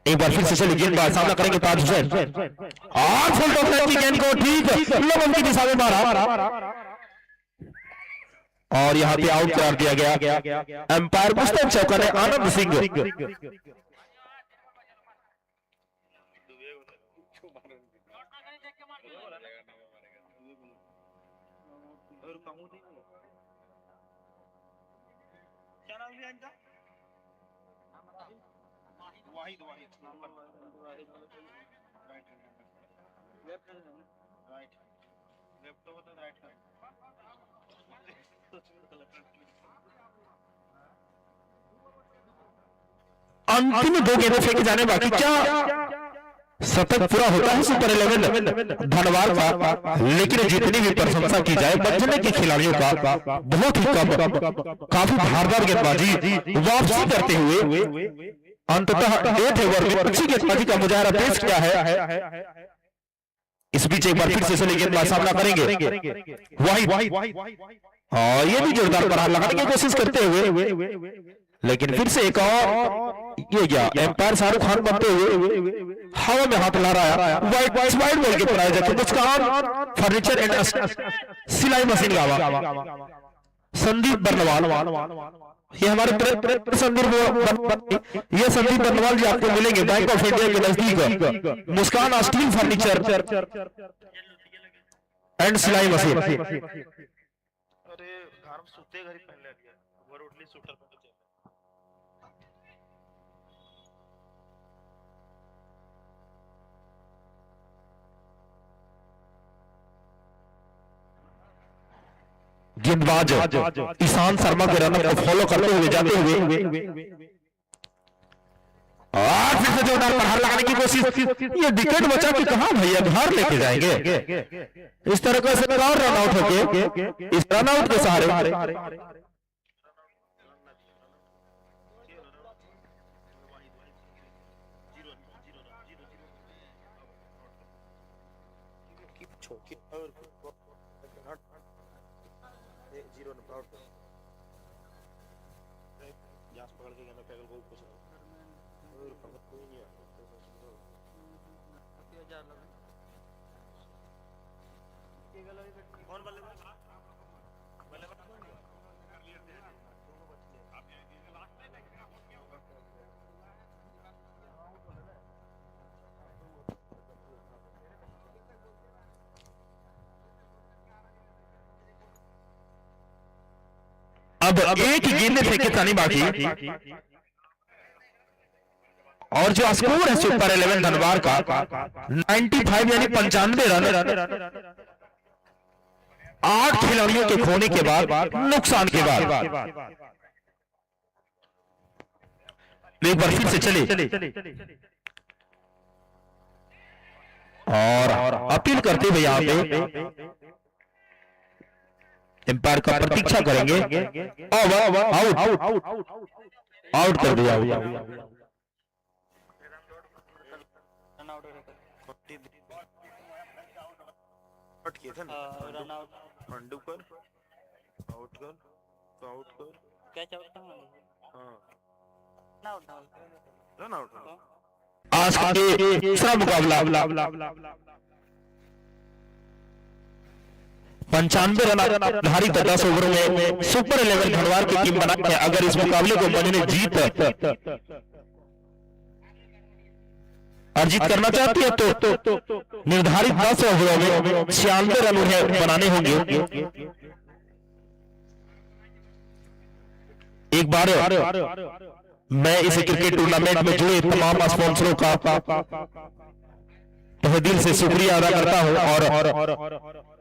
एक बार फिर से चली गेंदबाज, सामना करेंगे ताज हुसैन और फुल टॉप की गेंद को ठीक लवन की दिशा में मारा और यहां पे आउट करार दिया गया। एम्पायर मुस्तैद चौका ने आनंद सिंह अंतिम 2 गेंदें फेंके जाने बाकी, क्या शतक पूरा होता है सुपर 11 धनबाद का। लेकिन जितनी भी प्रशंसा की जाए बचने के खिलाड़ियों का बहुत ही कम, काफी धारदार गेंदबाजी वापसी करते हुए अंततः 8 ओवर में अच्छी गेंदबाजी का मुजाहरा पेश किया है। इस बीच एक बार फिर से चले गेंदबाज सामना करेंगे वाहिद और ये भी जोरदार प्रहार लगाने की कोशिश करते हुए, लेकिन फिर से एक और ये गया। एम्पायर शाहरुख खान बनते हुए हवा में हाथ ला रहा है। वाइड बॉल के प्रायोजक मुस्कान फर्नीचर एंड सिलाई मशीन गावा संदीप बर्नवाल, ये हमारे संदीप बर्नवाल जी आपको मिलेंगे बैंक ऑफ इंडिया के नजदीक, मुस्कान स्टील फर्नीचर एंड सिलाई मशीन। अरे घर सुते घरी पहन लिया वो रोटली शूटर पे गेंदबाज ईशान शर्मा के रन को फॉलो करते हुए जाते हुए और फिर से जोरदार प्रहार लगाने की कोशिश। ये विकेट बचा कि कहां भैया घर लेके जाएंगे। इस तरह का से और रन आउट होके इस रन आउट के सहारे अब एक गेंद फेंके जानी बाकी और जो स्कोर है सुपर 11 धनबाद का 95 यानी 95 रन 8 खिलाड़ियों के खोने के बाद, नुकसान के बाद। एक बार फिर से चले और अपील करते हुए यहाँ पे एम्पायर का प्रतीक्षा करेंगे। आउट कर दिया। कट किए थे ना, रन आउट अंडू कर, आउट कर, तो आउट कर, कैच आउट था। हाँ रन आउट था। Run out. आज का ये तीसरा मुकाबला 95 रन धारी 10 ओवरों में सुपर 11 धनवार की टीम बनाई है। अगर इस मुकाबले को मजने जीत अर्जित करना चाहती है तो निर्धारित 10 ओवरों में 96 रन उन्हें बनाने होंगे। एक बार मैं इस क्रिकेट टूर्नामेंट में जुड़े तमाम स्पॉन्सरों का तहे दिल से शुक्रिया अदा करता हूं और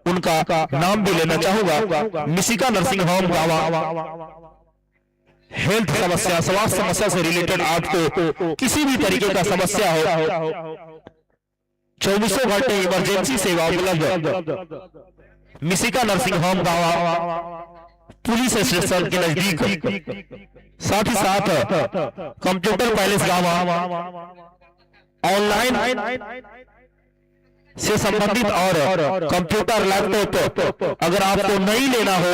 उनका नाम भी लेना चाहूंगा। मिशिका नर्सिंग होम गावा हेल्थ समस्या, स्वास्थ्य समस्या से रिलेटेड आपको किसी भी तरीके का समस्या हो, 24 घंटे इमरजेंसी सेवा उपलब्ध। मिशिका नर्सिंग होम गावा पुलिस स्टेशन के नजदीक, साथ ही साथ कंप्यूटर पैलेस गावा ऑनलाइन से संबंधित और कंप्यूटर लैपटॉप अगर आपको नहीं लेना हो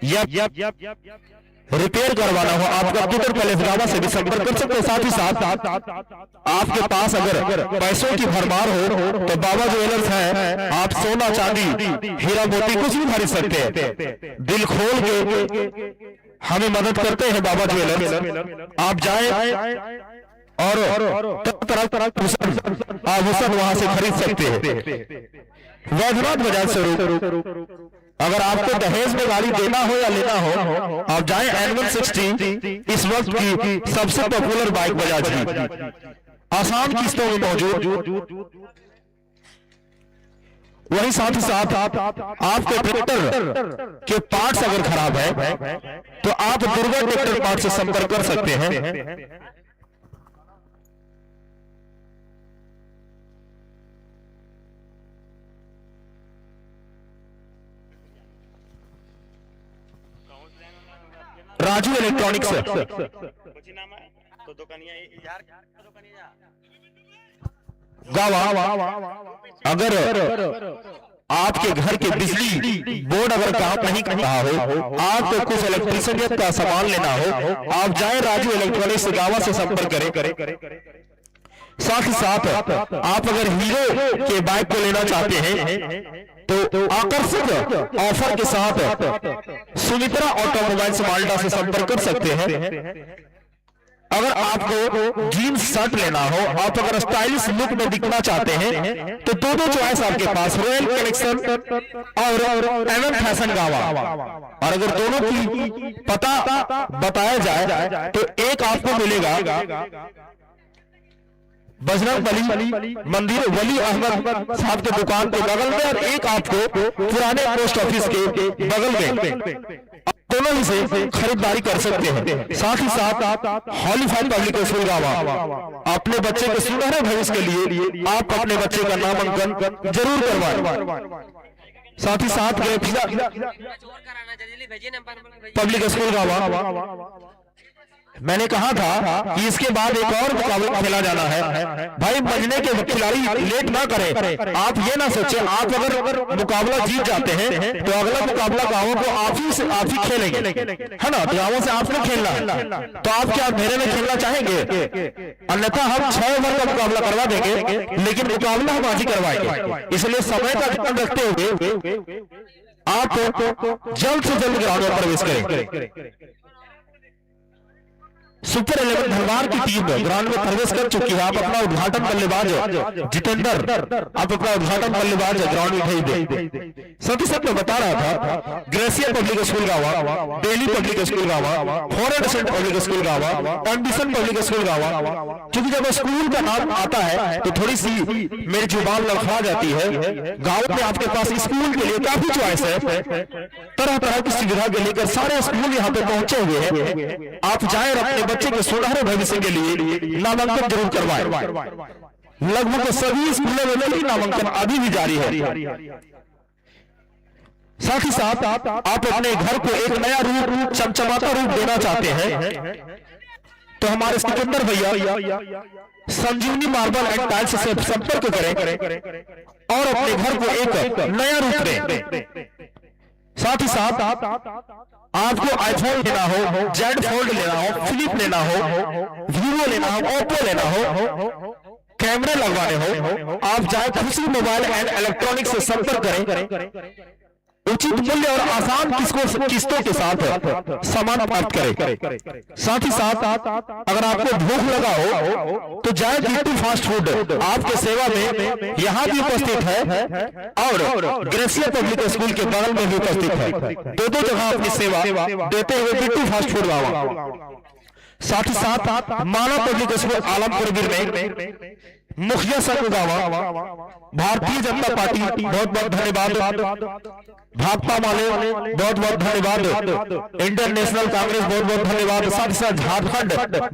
या रिपेयर करवाना हो, आप कंप्यूटर पैलेस गावा से भी संपर्क कर सकते हैं। साथ ही साथ आपके पास अगर पैसों की भरमार हो तो बाबा ज्वेलर्स है, आप सोना चांदी हीरा मोती कुछ भी खरीद सकते हैं। दिल खोल के हमें मदद करते हैं बाबा ज्वेलर्स। आप जाए और तरह आभूषण वहां से खरीद सकते हैं। वैधनाथ बाजार स्वरूप अगर आपको दहेज में गाड़ी देना हो या लेना हो, आप जाएं N160 इस वक्त की सबसे पॉपुलर बाइक बजाज की, आसान किस्तों में मौजूद। वही साथ ही साथ आपके ट्रैक्टर के पार्ट्स अगर खराब है तो आप दुर्गा ट्रैक्टर पार्ट से संपर्क कर सकते हैं। राजू इलेक्ट्रॉनिक्स कुछ नाम है तो दुकानिया यार दुकानिया गावा अगर आपके घर के बिजली बोर्ड अगर काम नहीं कर रहा हो, आपको कुछ इलेक्ट्रिशियन का सामान लेना हो, आप जाए राजू इलेक्ट्रॉनिक्स गावा से संपर्क करें। साथ ही साथ आप अगर हीरो के बाइक को लेना चाहते हैं तो आकर्षक ऑफर के साथ सुमित्रा ऑटोमोबाइल्स माल्टा से संपर्क कर सकते हैं। अगर आपको जीन्स शर्ट लेना हो, आप अगर स्टाइलिश लुक में दिखना चाहते हैं तो दो चॉइस आपके पास, रॉयल कलेक्शन और एमएम फैशन गावा। और अगर दोनों की पता बताया जाए तो एक आपको मिलेगा बजरंग बली मंदिर वली अहमद साहब के दुकान के बगल में, और एक आपको पुराने पोस्ट ऑफिस के बगल में। दोनों ही से खरीदारी कर सकते हैं। साथ ही साथ हॉलीफाइड पब्लिक स्कूल गावा अपने बच्चे के सुनहरे भविष्य के लिए आप अपने बच्चे का नामांकन जरूर करवाएं। साथ ही साथ पब्लिक स्कूल गावा मैंने कहा था कि इसके बाद एक और मुकाबला खेला जाना है। भाई बजने के खिलाड़ी लेट ना करें। आप ये ना सोचें आप अगर मुकाबला जीत जाते हैं तो अगला मुकाबला गांवों को आप ही खेलेंगे, है ना। गांवों से आपने खेलना है तो आप क्या अंधेरे में खेलना चाहेंगे? अन्यथा हम 6 ओवर का मुकाबला करवा देंगे, लेकिन मुकाबला हम आज ही करवाएंगे। इसलिए समय का ध्यान रखते हुए आप जल्द से जल्द ग्राउंड में प्रवेश करें। सुपर 11 धनवार की टीम ग्राउंड में प्रवेश कर चुकी है। आप अपना उद्घाटन बल्लेबाज जितेंद्र, आप अपना उद्घाटन बल्लेबाज ग्राउंड में भेज दें। साथ ही साथ मैं बता रहा था ग्रेसिया पब्लिक स्कूल गावा, डेली पब्लिक स्कूल गावा, फॉरेन सेंट पब्लिक स्कूल गावा, एम्बिशन पब्लिक स्कूल गावा। क्योंकि जब स्कूल का नाम आता है तो थोड़ी सी मेरी जुबान लड़खड़ा जाती है। गाँव में आपके पास स्कूल के लिए काफी चॉइस है, तरह तरह की सुविधा के लेकर सारे स्कूल यहाँ पे पहुंचे हुए हैं। आप जाए अपने बच्चे के सुनहरे भविष्य के लिए नामांकन जरूर करवाएं। लगभग सभी स्कूलों में नामांकन अभी भी जारी है। साथ ही साथ आप अपने घर को एक नया रूप, चमचमाता रूप देना चाहते हैं तो हमारे सिकंदर भैया संजीवनी मार्बल एंड टाइल्स से संपर्क करें और अपने घर को एक नया रूप दें। साथ ही साथ आपको आईफोन लेना हो, जेड फोल्ड लेना हो, फिलिप लेना हो, वीवो लेना हो, ओप्पो लेना हो, कैमरे लगवाने हो, आप जाए खुशी मोबाइल एंड इलेक्ट्रॉनिक्स से संपर्क करें, उचित मूल्य और आसान किस्तों के साथ सामान प्राप्त करें। साथ ही साथ अगर आपको भूख लगा हो तो जाए बिट्टू फास्ट फूड आपके सेवा में यहाँ भी उपस्थित है और ग्रेसिया पब्लिक स्कूल के बगल में भी उपस्थित है। दो जगह अपनी सेवा देते हुए बिट्टू फास्ट फूड गाँव। साथ ही साथ मानव पब्लिक स्कूल आलमपुर में मुखिया संघ गावा, भारतीय जनता पार्टी बहुत बहुत धन्यवाद, भाकपा वाले बहुत बहुत धन्यवाद, इंडियन नेशनल कांग्रेस बहुत बहुत धन्यवाद, साथ ही साथ झारखंड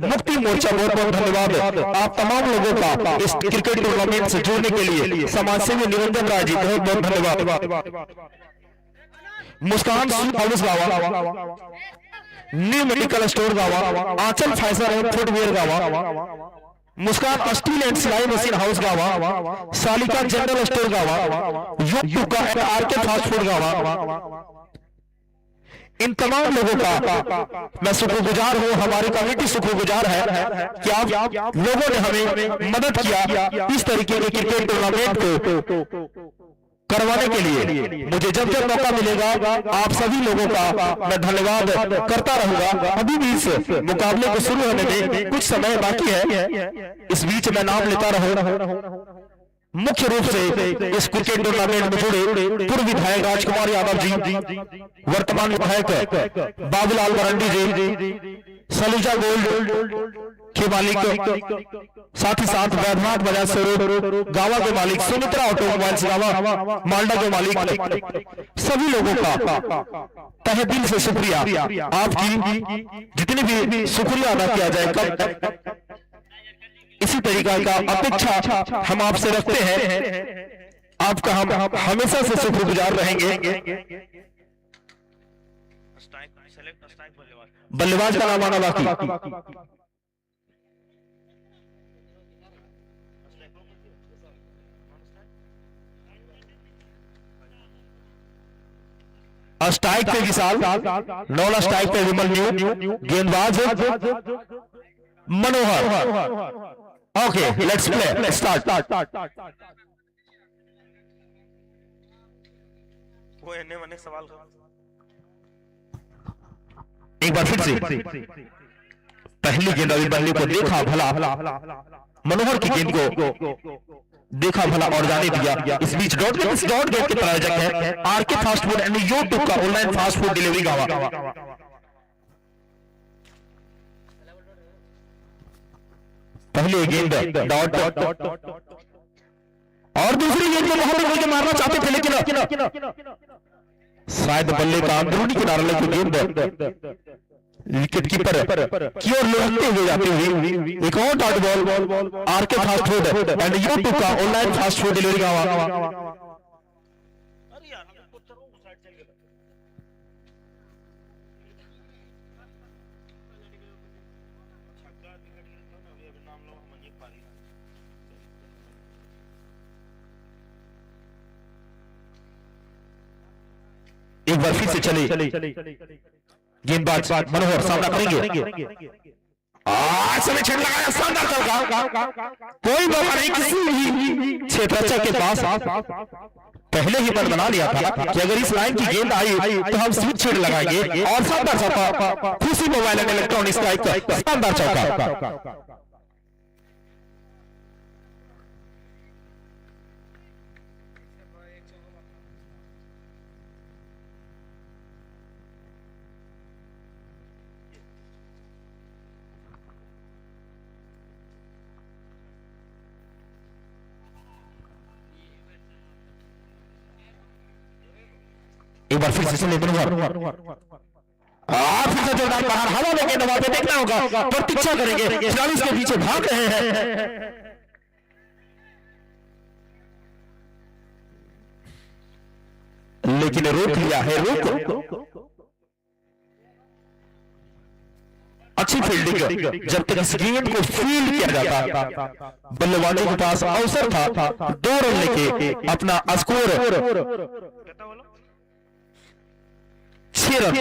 मुक्ति मोर्चा बहुत बहुत धन्यवाद। आप तमाम लोगों का इस क्रिकेट टूर्नामेंट से जुड़ने के लिए समाज सेवी निरंजन राय जी बहुत बहुत धन्यवाद। मुस्कान हाउस गावा, न्यू मेडिकल स्टोर गावा, आंचल फैशन एंड फुटवेयर गावा, मुस्कान स्टील एंड सिलाई मशीन हाउस गावा, सालिका जनरल स्टोर गावा, युग का आरके फास्ट फूड गावा। इन तमाम लोगों का मैं शुक्रगुजार हूं, हमारी कमेटी शुक्रगुजार है कि आप लोगों ने हमें मदद किया इस तरीके के क्रिकेट टूर्नामेंट को करवाने के लिए। मुझे जब जब मौका मिलेगा आप सभी लोगों का मैं धन्यवाद करता रहूंगा। अभी भी इस मुकाबले को शुरू होने में कुछ समय बाकी है, इस बीच मैं नाम लेता रहूं। मुख्य रूप से इस क्रिकेट टूर्नामेंट में जुड़े पूर्व विधायक राजकुमार यादव जी, वर्तमान विधायक बाबूलाल मरंडी जी, सलूजा गोल्ड के मालिक, साथ ही साथ वैद्यनाथ बजाज शोरूम गावा के मालिक, सुमित्रा ऑटोमोबाइल्स गावा मालडा के मालिक, सभी लोगों का तहे दिल से शुक्रिया। आपकी जितनी भी शुक्रिया अदा किया जाए कब इसी तरीका का अपेक्षा हम आपसे रखते हैं। आपका हम हमेशा से शुक्रगुजार रहेंगे। बल्लेबाज का नाम आना बाकी। स्ट्राइक पे विशाल, नॉन स्ट्राइक पे विमल न्यू, गेंदबाज Manohar. Okay, let's play, start. वो एने मने सवाल एक बार फिर से पहली गेंद अभी बल्ले को देखा भला, मनोहर की गेंद को देखा भला और जाने दिया। इस बीच डॉट गेट के प्रायोजक है RK fast food and YouTube का ऑनलाइन फास्ट फूड डिलीवरी गावा। पहली गेंद डॉट और दूसरी गेंद को मोहम्मद के मारना चाहते थे लेकिन शायद बल्ले का अंदरूनी किनारा लेकर गेंद विकेट कीपर की ओर लौटते हुए जाती हुई एक और dot ball RK fast food and YouTube का ऑनलाइन फास्ट फूड डिलीवरी गावा। एक बार फिर से चले गेंदबाज मनोहर सामना करेंगे। समय छेड़ लगाया, शानदार चौका, कोई मौका नहीं किसी भी क्षेत्ररक्षक के पास। पहले ही मन बना लिया था कि अगर इस लाइन की गेंद आई तो हम स्विच छेड़ लगाएंगे और शानदार चौका, खुशी मोबाइल एंड इलेक्ट्रॉनिक्स का शानदार चौका। एक बार फिर से चले मनोहर, फिर से जोरदार बाहर हवा में गेंद मारते देखना होगा, प्रतीक्षा करेंगे, खिलाड़ी के पीछे भाग रहे हैं लेकिन रोक लिया है। रोक अच्छी फील्डिंग, जब तक इस गेंद को फील्ड किया जाता बल्लेबाजों के पास अवसर था 2 रन लेके अपना स्कोर कहता बोलो 6 रन।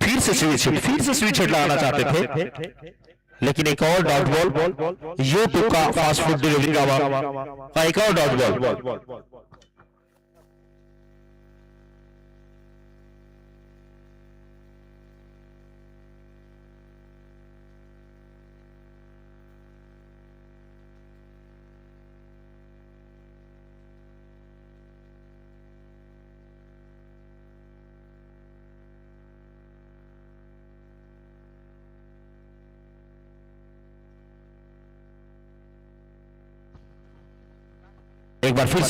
फिर से स्विच हिट लगाना चाहते थे, लेकिन एक और डॉट बॉल, यूट्यूब का फास्ट फूड डिलीवरी का एक और डॉट बॉल। एक बार फिर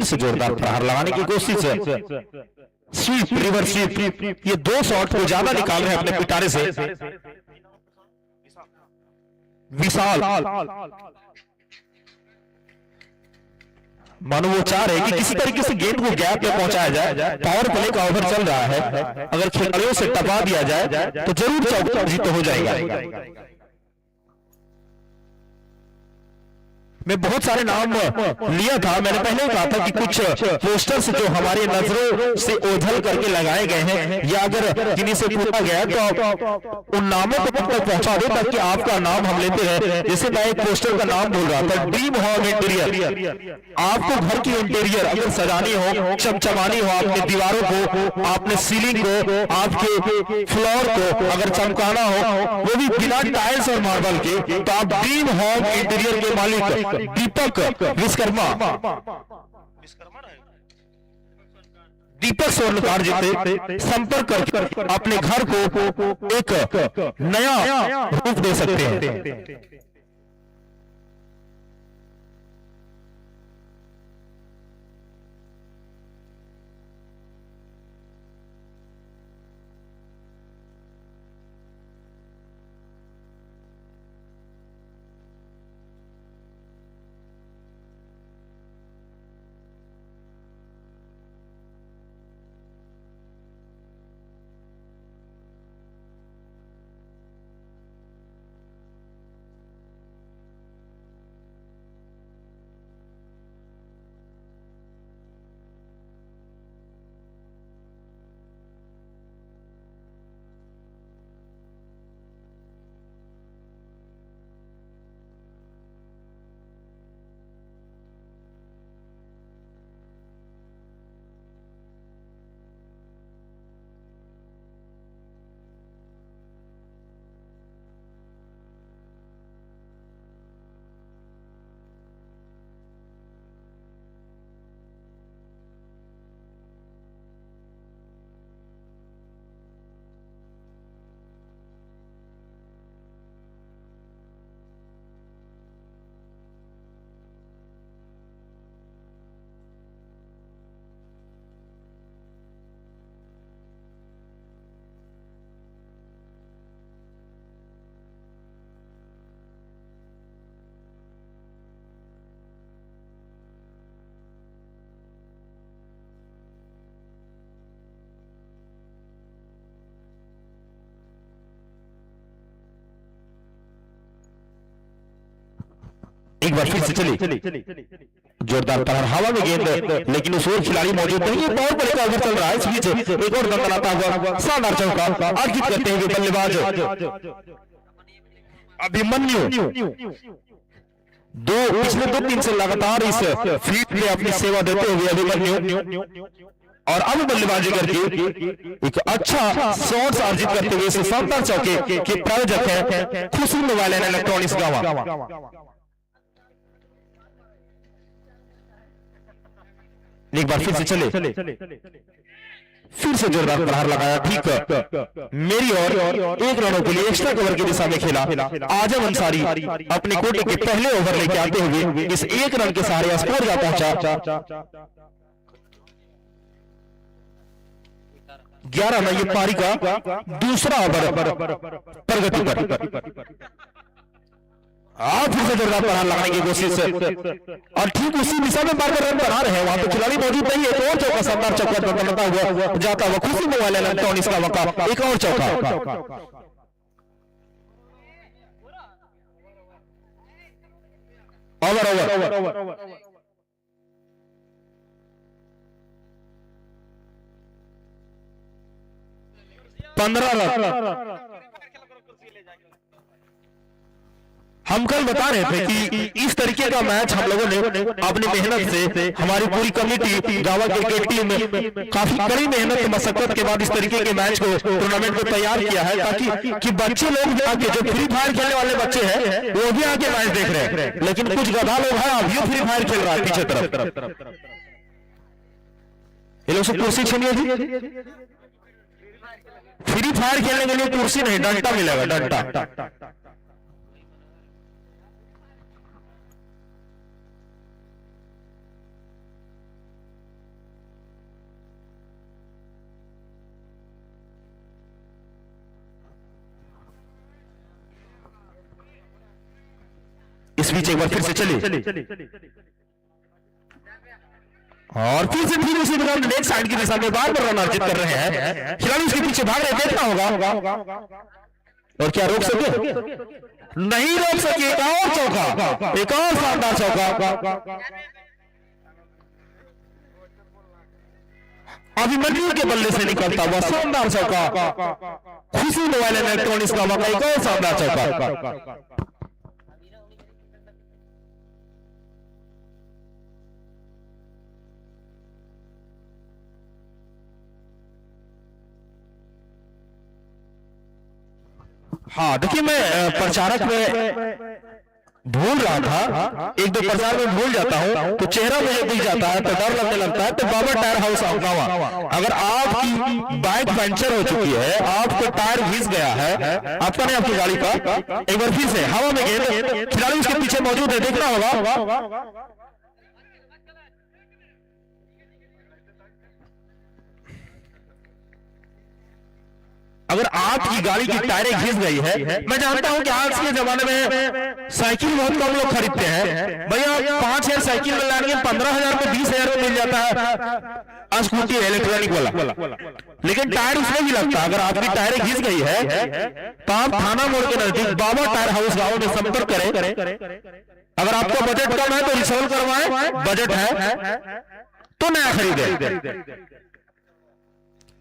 से जोरदार प्रहार लगाने की कोशिश है, स्वीप, रिवर्स स्वीप, ये 2 शॉट को ज्यादा निकाल रहे हैं अपने पिटारे से विशाल। मानो वो चाह रहे हैं कि किसी तरीके से गेंद को गैप में पहुंचाया जाए। पावर प्ले का ओवर चल रहा है, अगर खिलाड़ियों से टपा दिया जाए तो जरूर चौका जीत हो जाएगा। मैं बहुत सारे नाम लिया था, मैंने पहले कहा था कि कुछ पोस्टर्स जो हमारी नजरों से ओझल करके लगाए गए हैं, या अगर किन्हीं से पूछा गया तो उन नामों को तक पहुंचा दो ताकि आपका नाम हम लेते हैं। जैसे मैं एक पोस्टर का नाम बोल रहा था, ड्रीम होम इंटीरियर। आपको घर की इंटीरियर अगर सजानी हो, चमचमानी हो, आपने दीवारों को, आपने सीलिंग को, आपके फ्लोर को अगर चमकाना हो, वो भी बिना टाइल्स और मार्बल के, तो आप ड्रीम होम इंटीरियर के मालिक दीपक विश्वकर्मा दीपक स्वर्णकार जी से संपर्क कर अपने घर को एक नया रूप दे सकते हैं। एक बार फिर से चली जोरदार प्रहार, हवा में गेंद, लेकिन उस ओर खिलाड़ी मौजूद नहीं है। बहुत बड़े का ओवर चल रहा है, इस बीच एक और दंगल आता हुआ शानदार चौका अर्जित करते हुए बल्लेबाज अभिमन्यु पिछले 2-3 से लगातार इस फील्ड में अपनी सेवा देते हुए अभिमन्यु और अब बल्लेबाजी करके एक अच्छा शॉट्स अर्जित करते हुए शानदार चौके के प्रायोजक है खुशी मोबाइल एंड इलेक्ट्रॉनिक्स गावा। एक बार फिर से चले फिर से जोरदार प्रहार लगाया, ठीक मेरी और 1 रनों के लिए एक्स्ट्रा कवर की दिशा में खेला आजम अंसारी अपने कोटे के पहले ओवर लेके आते हुए इस 1 रन के सहारे स्कोर जा पहुंचा 11 रन। ये पारी का दूसरा ओवर प्रगति पर आप फिर से जोरदार प्रहार लगाने की कोशिश और ठीक उसी दिशा में बार रन बना रहे हैं, वहां पे खिलाड़ी मौजूद नहीं है। एक और चौका शानदार चौका बनता हुआ जाता हुआ खुशी मोबाइल इलेक्ट्रॉनिक्स का मौका, एक और चौका। Over 15 run. हम कल बता रहे थे कि इस तरीके का मैच हम लोगों ने अपनी मेहनत से, हमारी पूरी कमेटी जावा क्रिकेट टीम में काफी कड़ी मेहनत मशक्कत के बाद इस तरीके के मैच को, टूर्नामेंट को तैयार किया है, ताकि कि बच्चे लोग आके, जो फ्री फायर खेलने वाले बच्चे हैं वो भी आके मैच देख रहे हैं, लेकिन कुछ गधा लोग हैं अभी फ्री फायर खेल रहा है पीछे तरफ। ये लोग से कुर्सी छीनिए जी, फ्री फायर खेलने के लिए कुर्सी नहीं, डंडा मिलेगा, डंडा। इस बीच एक बार फिर से चली और फिर से ठीक उसी प्रकार लेग साइड की दिशा में बार बार रन अर्जित कर रहे हैं। खिलाड़ी उसके पीछे भाग रहे, देखना होगा और क्या रोक सके, नहीं रोक सके। एक और चौका, एक और शानदार चौका अभिमन्यु के बल्ले से निकलता हुआ शानदार चौका। खुशी मोबाइल इलेक्ट्रॉनिक्स का मौका, एक और शानदार चौका। हाँ देखिए, मैं प्रचारक में भूल रहा था, एक दो प्रचार में भूल जाता हूँ तो चेहरा मुझे दिख जाता है, तो डर लगने लगता है। तो बाबा टायर हाउस आउटनावा, अगर आपकी बाइक पंचर हो चुकी है, आपको टायर घिस गया है, आपका नहीं आपकी गाड़ी का, एक बार फिर से हवा में गेंद, खिलाड़ी उसके पीछे मौजूद है, देखना होगा। अगर आपकी गाड़ी की टायरें घिस गई है, मैं जानता हूं कि आज के जमाने में साइकिल बहुत कम लोग खरीदते हैं भैया, 5,000 साइकिल में लाएंगे 15,000 में 20,000 में मिल जाता है स्कूटी इलेक्ट्रॉनिक वाला, लेकिन टायर उसमें भी लगता है। अगर आपकी टायरें घिस गई है तो आप थाना मोड़ के नजदीक बाबा टायर हाउस गांव में संपर्क करें। अगर आपका बजट कम है तो रिसोल्व करवाएं, बजट है तो नया खरीदें।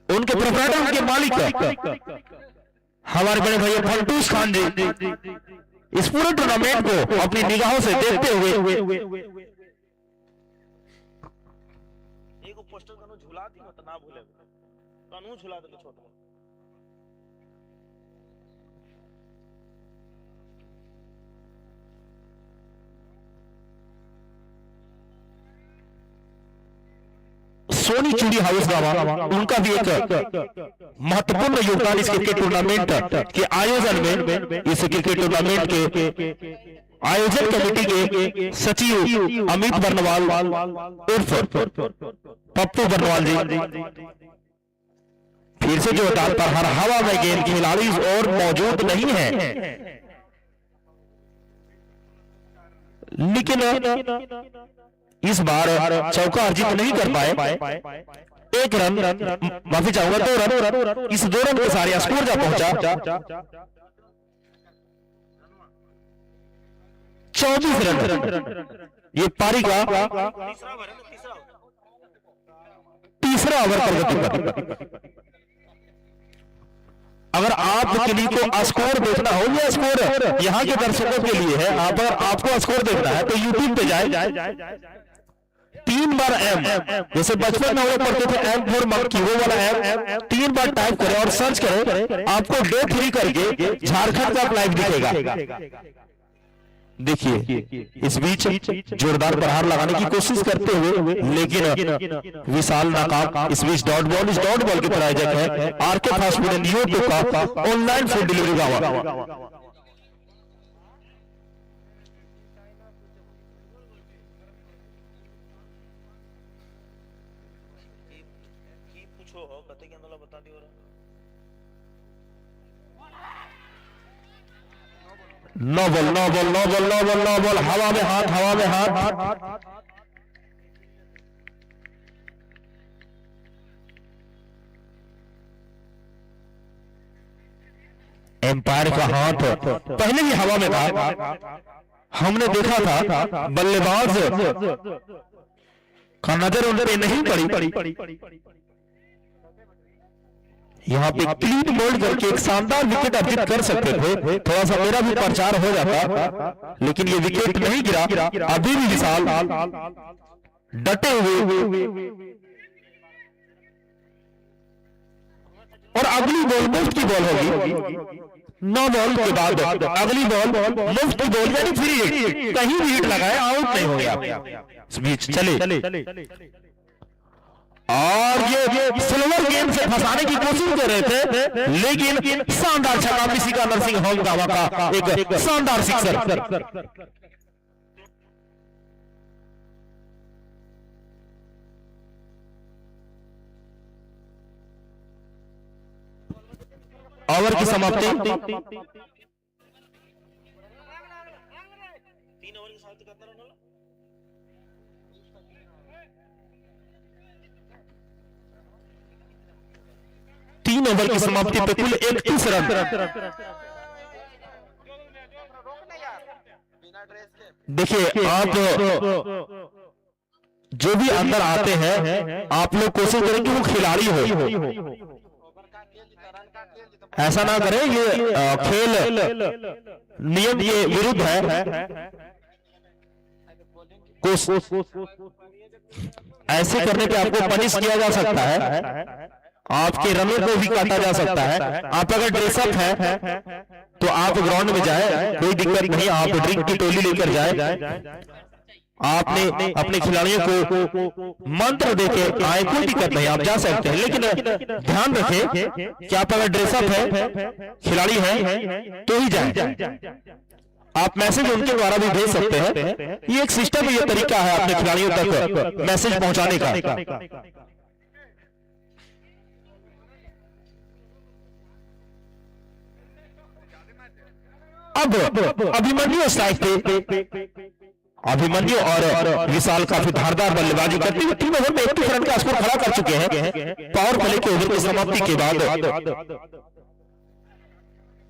उनके प्रोप्राइटर, उनके मालिक हमारे बड़े भैया फंटूस खान जी इस पूरे टूर्नामेंट को अपनी निगाहों से देखते हुए एक पोस्टर कनो झुला दी मत ना भूले, कनो झुला दे छोटा। सोनी चूड़ी हाउस गावा, उनका भी एक महत्वपूर्ण योगदान इस क्रिकेट टूर्नामेंट के आयोजन में, इस क्रिकेट टूर्नामेंट के आयोजन कमेटी के सचिव अमित बर्नवाल उर्फ पप्पू बर्नवाल जी फिर से जोरदार पर हर हवा में गेंद, खिलाड़ी और मौजूद नहीं है, लेकिन इस बार चौका अर्जित नहीं कर पाए। एक रन, माफी चाहूंगा 2 रन, इस 2 रन के सारे स्कोर जा पहुंचा 24 रन। ये पारी का तीसरा ओवर प्रगति पर। अगर आपके लिए को स्कोर देखना हो, ये स्कोर यहाँ के दर्शकों के लिए है, आपको स्कोर देखना है तो यूट्यूब पे जाए, 3 बार एम, जैसे बचपन में हम लोग पढ़ते थे एम फॉर मंकी, वो वाला एम 3 बार टाइप करें और सर्च करें, आपको डे 3 करके झारखंड का लाइव दिखेगा। देखिए इस बीच जोरदार प्रहार लगाने की कोशिश करते हुए, लेकिन विशाल नाकाम। इस बीच डॉट बॉल के प्रायोजक है RK fast food and YouTube का ऑनलाइन फूड डिलीवरी गावा। No ball no ball no ball no ball no ball, हवा में हाथ, हवा में हाथ। एम्पायर का हाथ पहले ही हवा में था। हमने देखा था बल्लेबाज का नजर उन पे नहीं पड़ी। यहाँ पे क्लीन बोल्ड करके एक शानदार विकेट अर्जित कर सकते थे। थोड़ा सा मेरा भी प्रचार हो जाता, लेकिन ये विकेट नहीं गिरा। अभी भी विशाल डटे हुए और अगली बॉल मुफ्त की बॉल होगी। 9 बॉल के बाद अगली बॉल मुफ्त की बॉल, यानी फ्री हिट। कहीं भी हिट लगाए आउट नहीं हो गया। इस बीच चले और ये सिल्वर गेम से फंसाने की कोशिश कर रहे थे, लेकिन शानदार छक्का मिशिगन नर्सिंग होम का एक शानदार सिक्सर। ओवर की समाप्ति 3 ओवर के साथ कितना रन होला? 3 ओवर की समाप्ति पे कुल 31 रन। देखिए आप जो भी अंदर आते हैं, आप लोग कोशिश करें कि वो खिलाड़ी हो, ऐसा ना करें। ये खेल नियम के विरुद्ध है। ऐसे करने पे आपको पनिश किया जा सकता है, आपके रनों को भी काटा जा सकता है। आप अगर ड्रेसअप है तो आप ग्राउंड में जाए, कोई दिक्कत नहीं। आप ड्रिंक की टोली लेकर जाए, आपने अपने खिलाड़ियों को मंत्र देके आए, कोई दिक्कत नहीं, आप जा सकते हैं। लेकिन ध्यान रखें कि आप अगर ड्रेसअप है, खिलाड़ी है, तो ही जाए। आप मैसेज उनके द्वारा भी भेज सकते हैं। ये एक सिस्टम, ये तरीका है अपने खिलाड़ियों तक मैसेज पहुंचाने का। अब अभिमन्यु स्ट्राइक पे, अभिमन्यु और विशाल काफी धारदार बल्लेबाजी करते हुए 3 ओवर में 31 रन का स्कोर खड़ा कर चुके हैं। पावर प्ले के ओवर की समाप्ति के बाद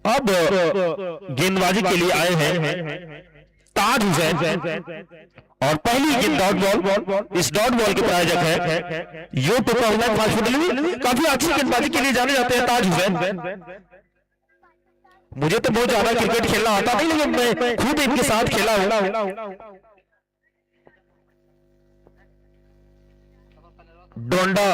अब गेंदबाजी के लिए आए हैं ताज हुसैन, और पहली गेंद डॉट बॉल। इस डॉट बॉल के प्रायोजक है यूट्यूब पर ऑनलाइन फास्ट फुटबॉल। काफी अच्छी गेंदबाजी के लिए जाने जाते हैं ताज हुसैन। मुझे तो बहुत ज्यादा क्रिकेट खेलना आता नहीं, लेकिन मैं खुद इनके साथ खेला हूं। डोंडा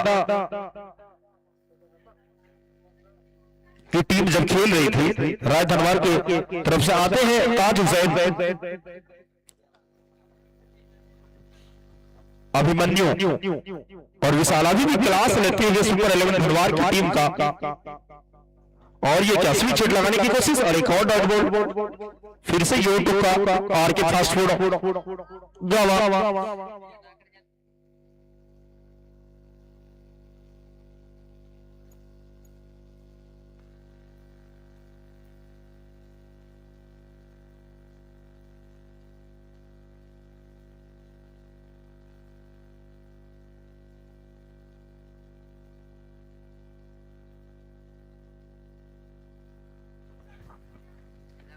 की टीम जब खेल रही थी, राज धनवार की तरफ से आते हैं ताज हुसैन, अभिमन्यु और विशाल। अभी भी क्लास लेते हुए सुपर 11 धनवार की टीम का। और ये क्या स्विच हिट लगाने की कोशिश, और एक और डॉट बॉल। फिर से यूट्यूब का आर के फास्ट फूड गवा।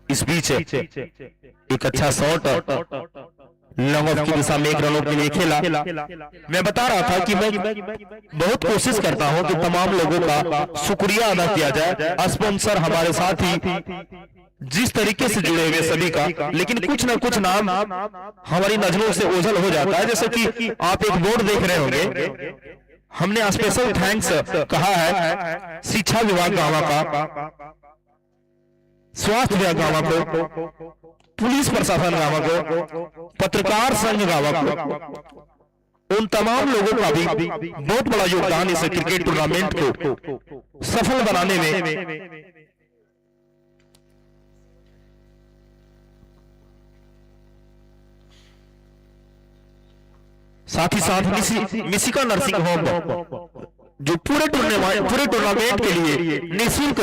इस बीच एक अच्छा शॉट लॉन्ग ऑफ की दिशा में 1 रनों के लिए खेला। मैं बता रहा था कि मैं बहुत कोशिश करता हूं कि तमाम लोगों का शुक्रिया अदा किया जाए, स्पॉन्सर हमारे साथ ही जिस तरीके से जुड़े हुए सभी का, लेकिन कुछ ना कुछ नाम हमारी नजरों से ओझल हो जाता है। जैसे कि आप एक बोर्ड देख रहे होंगे, हमने स्पेशल थैंक्स कहा है शिक्षा विभाग गांवा का, स्वास्थ्य विभाग गांवा को, पुलिस प्रशासन गांवा को, पत्रकार संघ गांवा को, उन तमाम लोगों का भी बहुत बड़ा योगदान इस क्रिकेट टूर्नामेंट को सफल बनाने में। साथ ही साथ मिशिगन नर्सिंग होम जो पूरे टूर्नामेंट के लिए निःशुल्क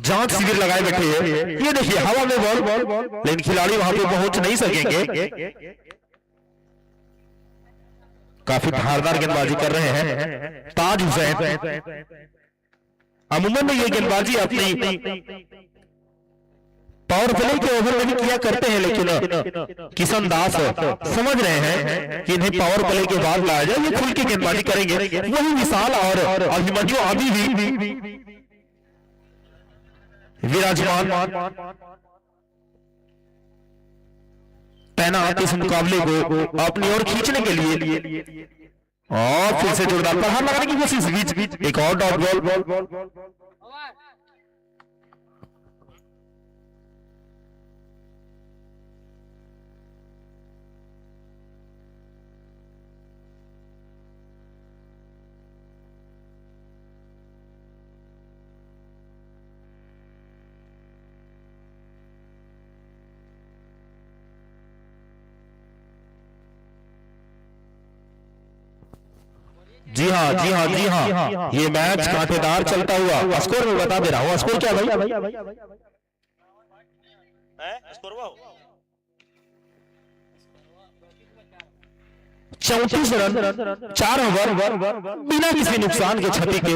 जांच शिविर लगाए बैठे हैं। ये देखिए हवा में बॉल, लेकिन खिलाड़ी वहां पे पहुंच नहीं सकेंगे। काफी धारदार गेंदबाजी कर रहे हैं ताज हुसैन। अमूमन ये गेंदबाजी अपनी पावर प्ले के ओवर में भी किया करते हैं, लेकिन किशन दास समझ रहे हैं कि इन्हें पावर प्ले के बाद लाया जाए, ये खुल के गेंदबाजी करेंगे। वही विशाल और अभिमन्यु अभी भी विराजमान तैनात इस मुकाबले को अपनी ओर खींचने के लिए। और फिर से जोरदार प्रहार लगाने की कोशिश, बीच एक और डॉट बॉल। जी हाँ जी हाँ जी हाँ, ये मैच कांटेदार चलता हुआ। स्कोर में बता दे रहा हूँ, स्कोर क्या भाई? स्कोर वो 34 रन 4 ओवर बिना किसी नुकसान के, क्षति के।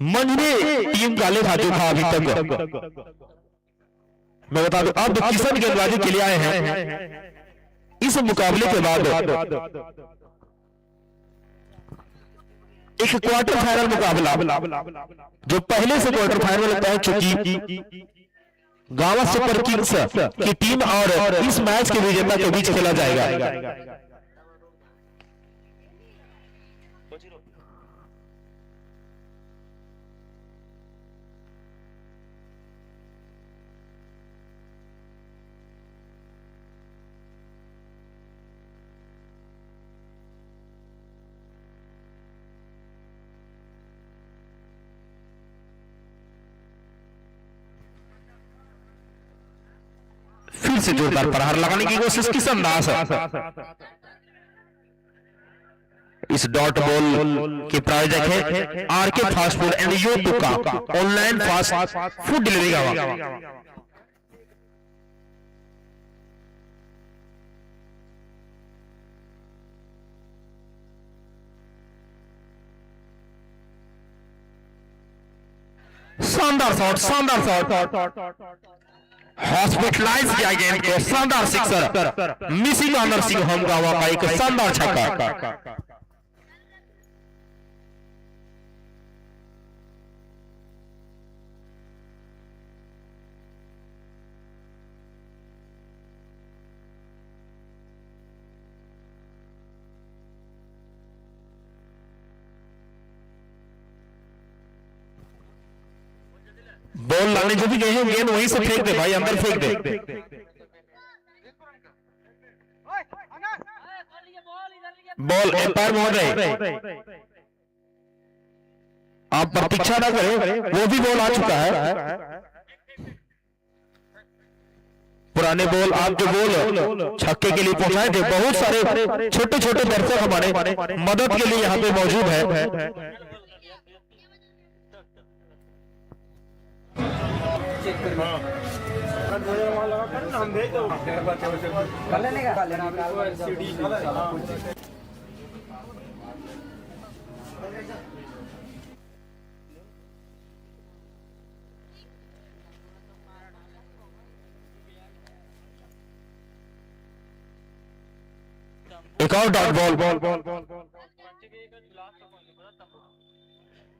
मंझने टीम का लेखा जोखा अभी तक मैं बता दूं। अब किशन गेंदबाजी के लिए आए हैं इस मुकाबले के बाद। एक क्वार्टर फाइनल मुकाबला जो पहले से क्वार्टर फाइनल पहुंच चुकी गावा सुपर किंग्स की टीम और इस मैच के विजेता के बीच खेला जाएगा। फिर से जोरदार प्रहार लगाने की कोशिश किशन दास। इस डॉट बॉल के प्रायोजक है RK fast food and YouTube का ऑनलाइन फास्ट फूड डिलीवरी का। शानदार शॉट, शानदार शॉट, हॉस्पिटलाइज किया गेंद को। शानदार सिक्सर, मिसिगा नरसिंह होम गावा का एक शानदार छक्का। बॉल लाने जो भी गए हैं गेंद वहीं से फेंक दे भाई, अंदर फेंक दे। बॉल एम्पायर महोदय आप प्रतीक्षा ना करें, वो भी बॉल आ चुका है। पुराने बॉल आप जो बॉल छक्के के लिए पहुंचाए थे, बहुत सारे छोटे छोटे दर्शक हमारे मदद के लिए यहाँ पे मौजूद है। एक और डॉट बॉल।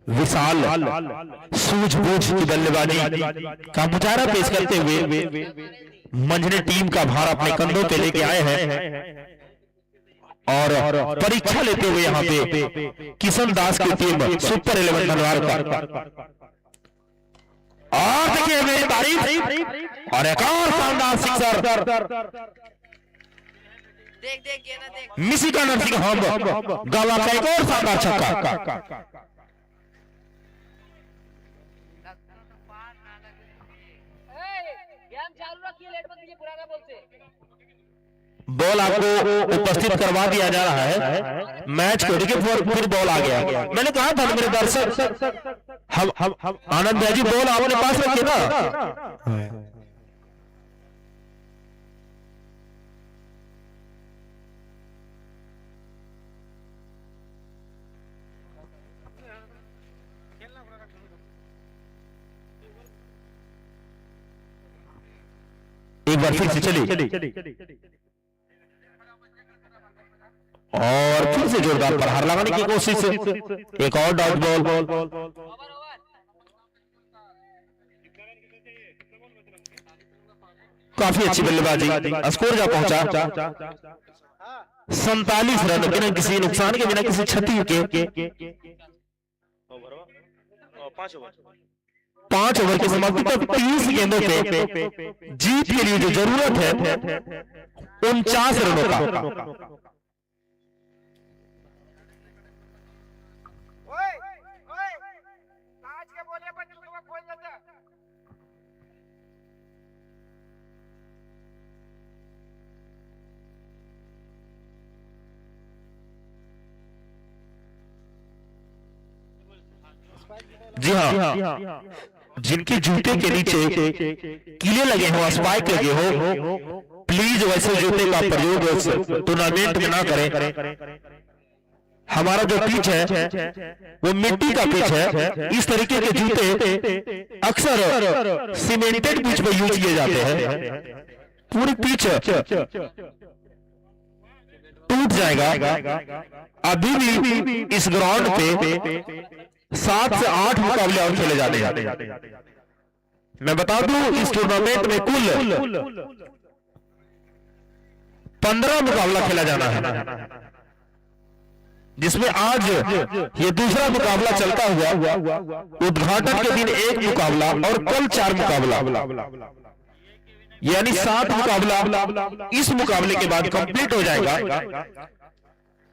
विशाल सूझबूझ की बल्लेबाजी का मुजाहरा पेश करते हुए मंझने टीम का भार अपने कंधों पे लेके आए हैं और परीक्षा लेते हुए यहाँ पे किशन दास की टीम सुपर 11 धनवार का। और देखिए मेरी तारीफ और एक और शानदार सिक्सर, मिसिगा नरसिंह होम गावा का एक और शानदार छक्का। बॉल आपको उपस्थित करवा दिया जा रहा है। मैच को देखिए फिर बॉल आ गया। मैंने कहा था मेरे दर्शक, हम आनंद भाई जी बॉल आपने पास रखिए ना। एक बार फिर से चली और फिर से जोरदार प्रहार लगाने की कोशिश। एक और डॉट बॉल। काफी अच्छी बल्लेबाजी, स्कोर जा पहुंचा 47 रन बिना किसी नुकसान के, बिना किसी क्षति के। 5 ओवर की समाप्ति तक 30 गेंदों पे जीत के लिए जो जरूरत है 49 रनों का। जी हाँ, जिनके जूते के नीचे कीले लगे हो, स्पाइक लगे हो, प्लीज वैसे जूते का प्रयोग टूर्नामेंट में ना करें। हमारा जो पिच है वो मिट्टी का पिच है। इस तरीके के जूते अक्सर सीमेंटेड पिच पर यूज किए जाते हैं। पूरी पिच टूट जाएगा। अभी भी इस ग्राउंड पे 7 से 8 मुकाबले और खेले जाते हैं। मैं बता दूं इस टूर्नामेंट में कुल 15 मुकाबला खेला जाना है, जिसमें आज ये दूसरा मुकाबला चलता हुआ उद्घाटन के दिन 1 मुकाबला और कल 4 मुकाबला, यानी 7 मुकाबला इस मुकाबले के बाद कंप्लीट हो जाएगा।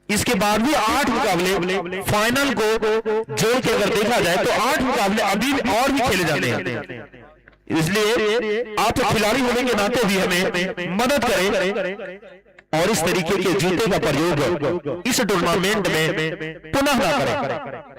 इसके बाद भी 8 मुकाबले फाइनल को जोड़ के अगर देखा जाए तो 8 मुकाबले अभी और भी खेले जाते हैं। इसलिए आप खिलाड़ी होने के नाते भी हमें मदद करें और इस तरीके के जूते का प्रयोग इस टूर्नामेंट में पुनः ना करें।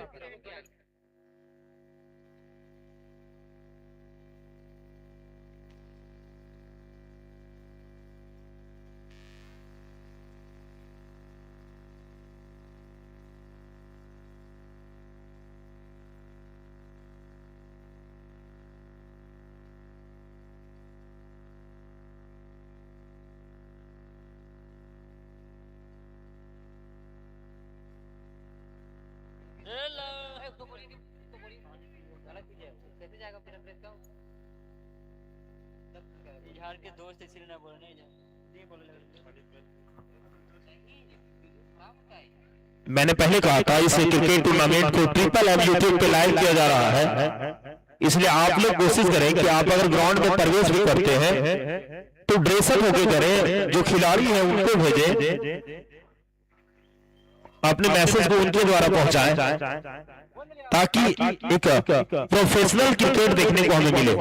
के दोस्त इसलिए ना बोल नहीं मैंने पहले कहा था इस क्रिकेट टूर्नामेंट को ट्रिपल एम यूट्यूब पे लाइव किया जा रहा है, इसलिए आप लोग कोशिश करें कि आप अगर ग्राउंड में प्रवेश भी करते हैं तो ड्रेसअप होके करें। जो खिलाड़ी हैं उनको भेजें, अपने मैसेज को उनके द्वारा पहुंचाएं ताकि एक प्रोफेशनल क्रिकेट देखने को हमें मिले।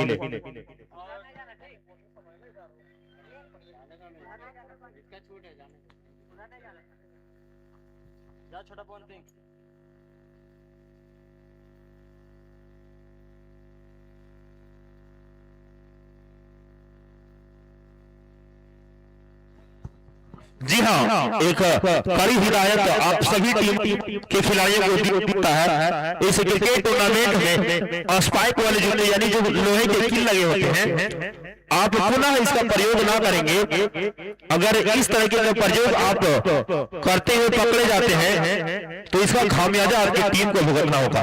छोटा बॉल पे जी हाँ, एक कड़ी हिदायत आप सभी टीम के खिलाड़ियों को दिखता है। इस क्रिकेट टूर्नामेंट में स्पाइक वाले जूते यानी जो लोहे के कील लगे होते हैं, आप पुनः इसका प्रयोग ना करेंगे। अगर इस तरीके का प्रयोग आप करते हुए पकड़े जाते हैं तो इसका खामियाजा आपकी टीम को भुगतना होगा।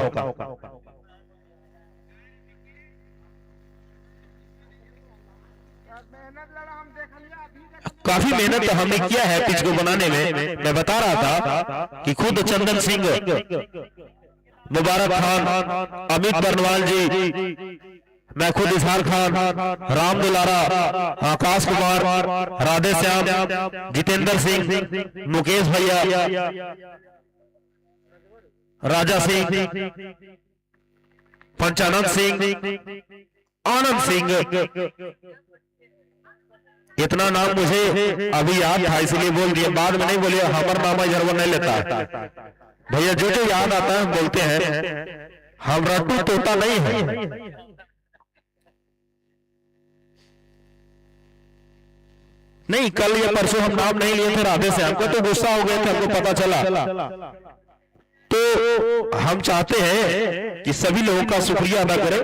काफी मेहनत हमने किया है पिच को बनाने में। मैं बता रहा था कि खुद चंदन सिंह, मुबारक खान, अमित बर्नवाल जी, मैं खुद इजहार खान, राम दुलारा, आकाश कुमार, राधे श्याम, जितेंद्र सिंह, मुकेश भैया, राजा सिंह, पंचानंद सिंह, आनंद सिंह, इतना नाम मुझे अभी याद था इसलिए बोल दिया, बाद में नहीं बोलिए हमर नामा इधर नहीं लेता। भैया जो जो याद आता है हम बोलते हैं, हम रट्टू तोता नहीं है। नहीं कल या परसों हम नाम नहीं लिए थे राधे से, हमको तो गुस्सा हो गया था, हमको पता चला। तो हम चाहते हैं कि सभी लोगों का शुक्रिया अदा करें,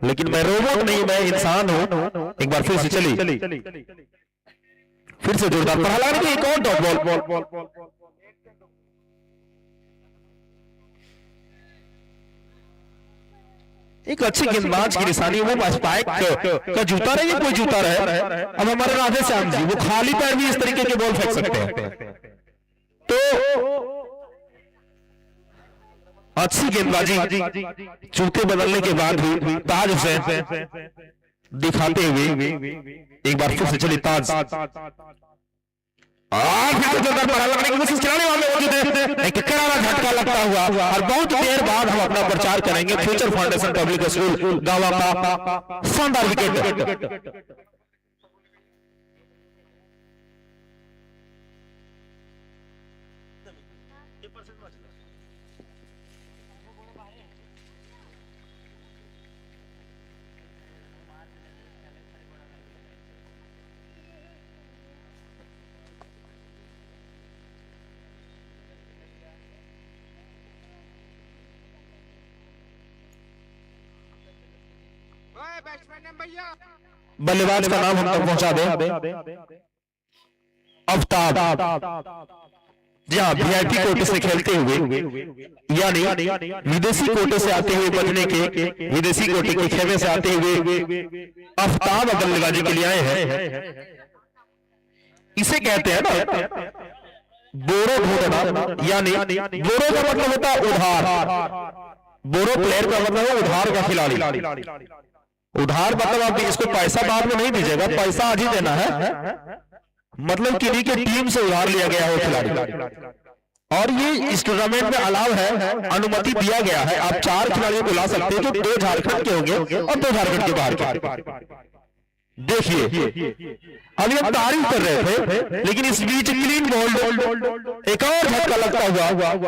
लेकिन मैं रोबोट नहीं, मैं इंसान हूं। एक बार फिर से चली, फिर से जोरदार प्रहलाद की एक और डॉट बॉल। एक अच्छी गेंदबाज की निशानी वो स्पाइक का जूता रहे, कोई जूता रहे। अब हमारे राधे श्याम जी वो खाली पैर भी इस तरीके के बॉल फेंक सकते हैं। तो अच्छी गेंदबाजी जूते बदलने के बाद भी ताज हुसैन दिखाते हुए एक बार फिर से चली ताज। फिर जोरदार प्रहार लगने की कोशिश खिलाने वाले मौजूद है, एक करारा झटका लगता हुआ और बहुत देर बाद हम अपना प्रचार करेंगे फ्यूचर फाउंडेशन पब्लिक स्कूल गावा का शानदार विकेट। बल्लेबाज का नाम हम तक पहुंचा दे, आफ्ताब। जी हाँ, वीआईपी कोटे से खेलते हुए यानी विदेशी कोटे से आते हुए बचने के, विदेशी कोटे के खेमे से आते हुए आफ्ताब बल्लेबाजी के लिए आए हैं। इसे कहते हैं ना बोरो ढूंढना, यानी बोरो का मतलब होता है उधार। बोरो प्लेयर का मतलब है उधार का खिलाड़ी। उधार मतलब आप इसको पैसा बाद में नहीं दीजिएगा, पैसा आज ही देना है। मतलब किन्हीं के टीम से उधार लिया गया हो खिलाड़ी, और ये इस टूर्नामेंट में अलाव है, अनुमति दिया गया है। आप 4 खिलाड़ियों को ला सकते हैं, जो 2 झारखंड के होंगे और 2 झारखंड के बाहर के। देखिए अभी हम तारीफ कर रहे थे, लेकिन इस बीच क्लीन बॉल एक और झटका लगता हुआ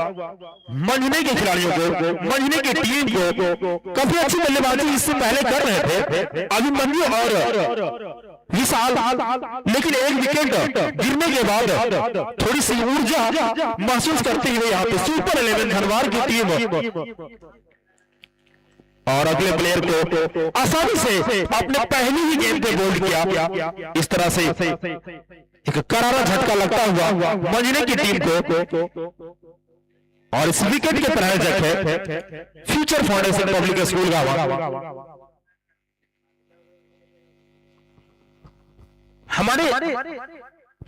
मंझने के खिलाड़ियों को, मंझने की टीम को काफी अच्छी बल्लेबाजी इससे पहले कर रहे थे अभिमन्यु और विशाल, लेकिन एक विकेट गिरने के बाद थोड़ी सी ऊर्जा महसूस करते हुए यहाँ पे सुपर 11 धनबाद की टीम और अगले प्लेयर को आसानी से अपने पहली ही गेंद पे बोल्ड किया। इस तरह से एक करारा झटका लगता हुआ मंझने की टीम को, और इस विकेट के प्रायोजक है फ्यूचर फाउंडेशन पब्लिक स्कूल गावा। हमारे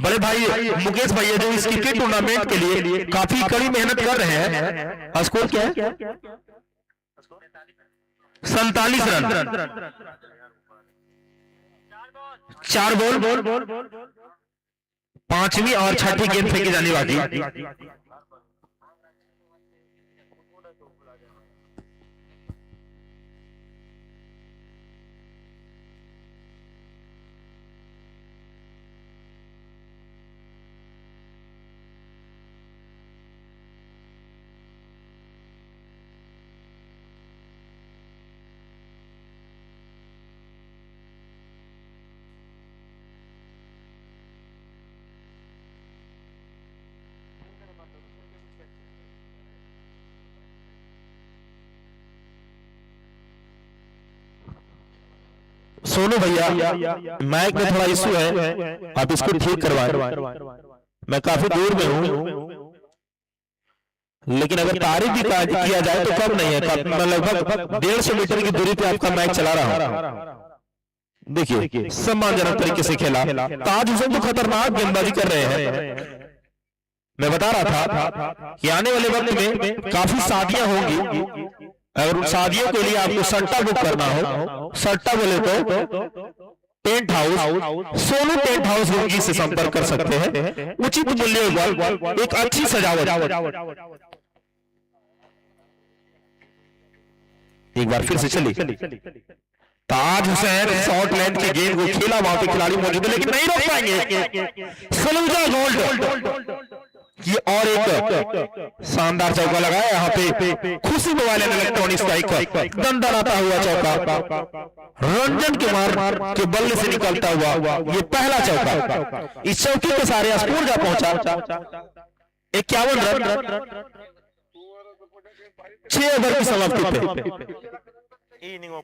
बड़े भाई मुकेश भैया जो इस क्रिकेट टूर्नामेंट के लिए काफी कड़ी मेहनत कर रहे हैं। स्कोर क्या है? 47 रन, 4 बॉल, 5वीं और 6ठी गेंद फेंकी जाने वाली। सोनू भैया मैच में थोड़ा इशू है, आप इसको ठीक करवाएं। मैं काफी दूर में हूं, लेकिन अगर तारीफ भी किया जाए तो कम नहीं है। मैं लगभग 150 मीटर की दूरी पे आपका मैच चला रहा हूं। देखिए सम्मानजनक तरीके से खेला। ताज हुसैन तो खतरनाक गेंदबाजी कर रहे हैं। मैं बता रहा था कि आने वाले वक्त में काफी शादियां होंगी, अगर उन शादियों के लिए आपको सट्टा बुक करना हो, सट्टा बोले तो tent house, Sonu tent house Roorkee से संपर्क कर सकते हैं। उचित मूल्य पर एक अच्छी सजावट। एक बार फिर से चली, तो आज हुसैन शॉर्ट लेंथ के गेम को खेला, वहां पे खिलाड़ी मौजूद है लेकिन नहीं रोक पाएंगे। सलूजा गोल्ड ये और एक शानदार चौका लगाया यहाँ पे खुशी मोबाइल एंड इलेक्ट्रॉनिक्स का एक दंदनाता हुआ चौका रंजन कुमार के बल्ले से निकलता हुआ ये पहला चौका। इस चौके के सारे स्कोर जा पहुंचा 51 रन 6 ओवर की समाप्ति पे। इनिंग ओह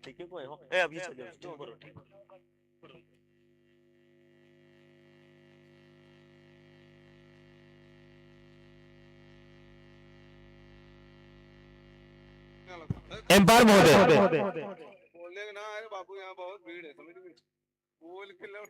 ठीक है कोई हो ए अभी चलो तुम करो ठीक एम्पायर महोदय बोले ना अरे बाबू यहाँ बहुत भीड़ है समझ गए बोल के लो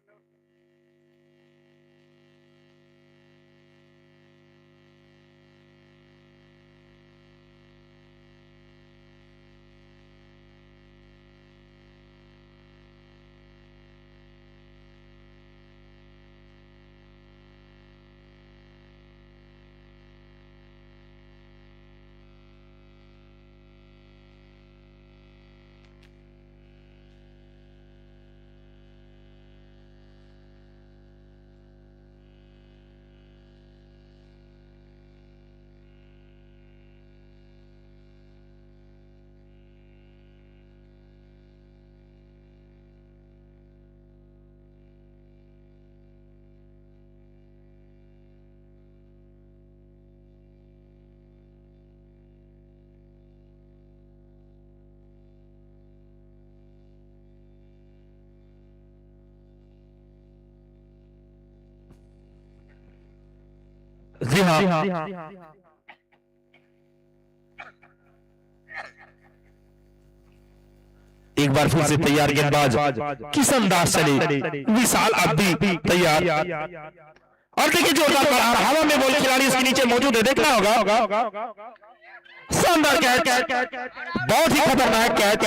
जी हाँ एक बार फिर से तैयार गेंदबाज किस अंदाज चले विशाल अब भी तैयार और देखिए जोरदार प्रहार हवा में बॉल खिलाड़ी इसके नीचे मौजूद है देखना होगा शानदार कैच बहुत ही खतरनाक कैच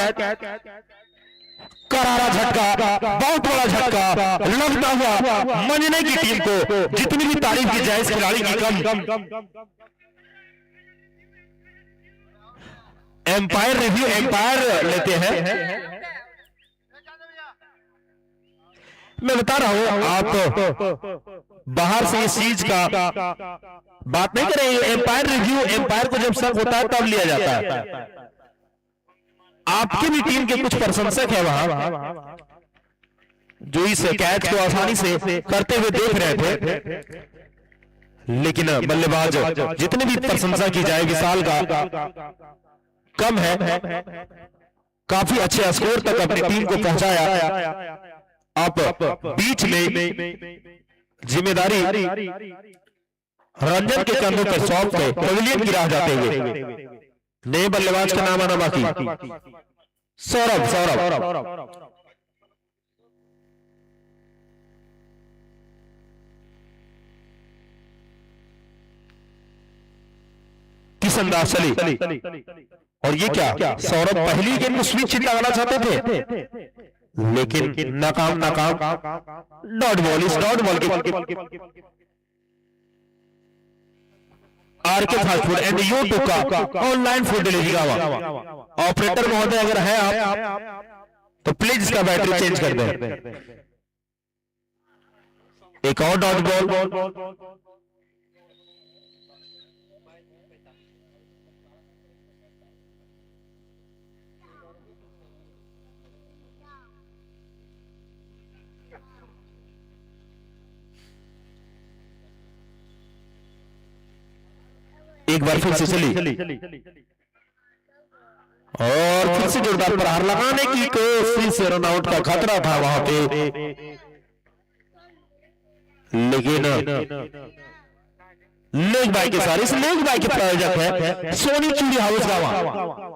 करारा झटका बहुत बड़ा झटका लगता हुआ मंजने की टीम को जितनी भी तारीफ की जाए इस खिलाड़ी की कम। एम्पायर रिव्यू एम्पायर लेते हैं। मैं बता रहा हूं आप बाहर से इस चीज का बात नहीं करें। एम्पायर रिव्यू एम्पायर को जब शक होता है तब लिया जाता है। आपकी भी टीम के कुछ प्रशंसक है वहां जो इस कैच को आसानी से करते हुए देख रहे थे, लेकिन बल्लेबाज जितनी भी प्रशंसा की जाए विशाल का कम है। काफी अच्छे स्कोर तक अपनी टीम को पहुंचाया। आप बीच में जिम्मेदारी रंजन के कंधों पर सौंप के पवेलियन की राह जाते हुए नए बल्लेबाज का नाम आना बाकी सौरभ किस अंदाज चली और ये क्या सौरभ पहली गेंद में स्विच लगाना चाहते थे लेकिन नाकाम डॉट बॉल इस डॉट बॉल के RK fast food and YouTube का ऑनलाइन फूड डिलीवरी का ऑपरेटर महोदय अगर है आप तो प्लीज इसका बैटरी चेंज कर दें। एक और डॉट बॉल एक बार फिर से चली और फिर से जोरदार प्रहार लगाने की कोशिश रनआउट का खतरा था वहां पे, लेकिन लेग बाय के सारे इस लेग बाय के प्रायोजक है सोनी चूड़ी हाउस गावा।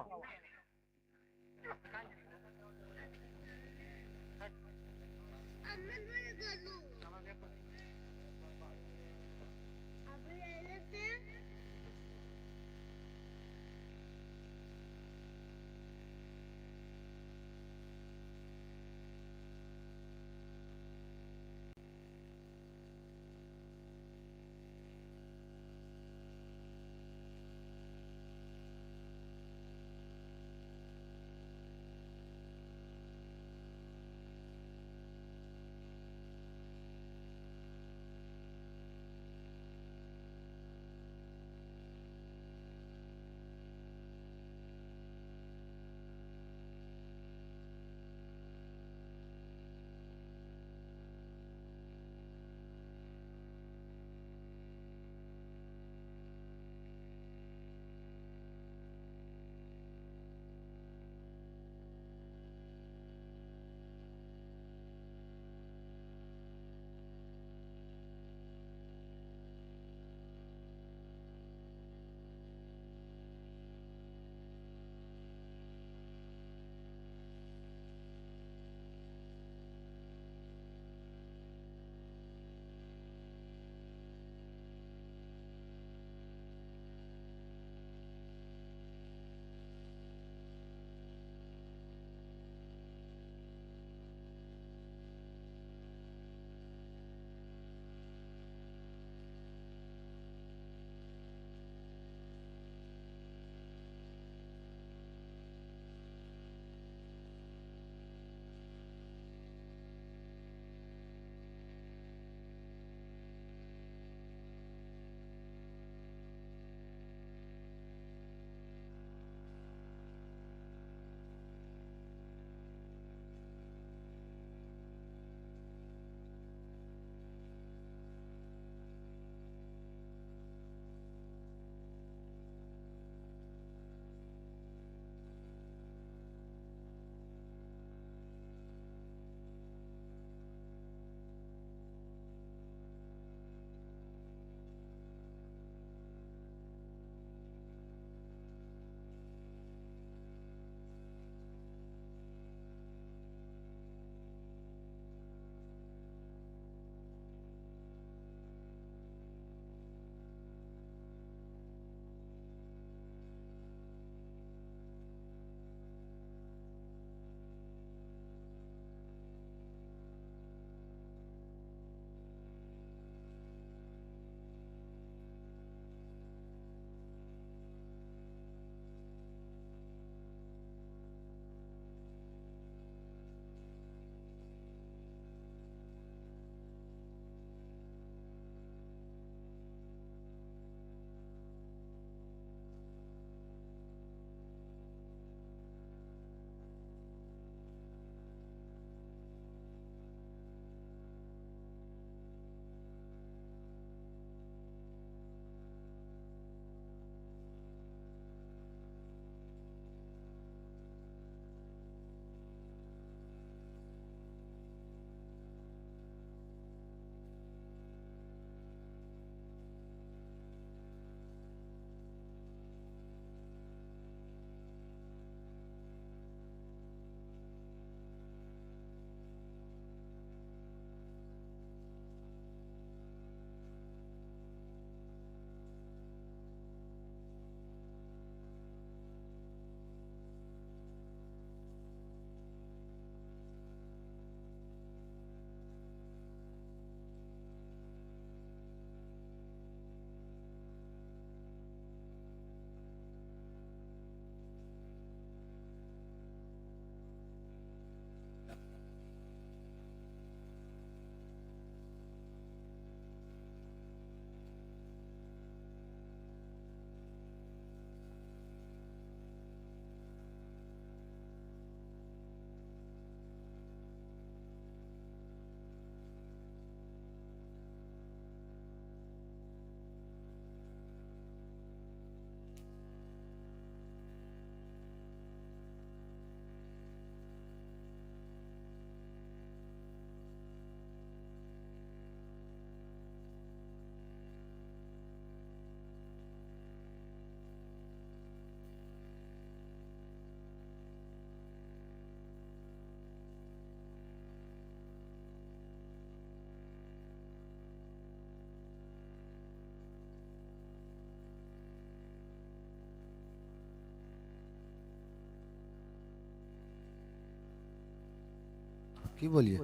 की बोलिए।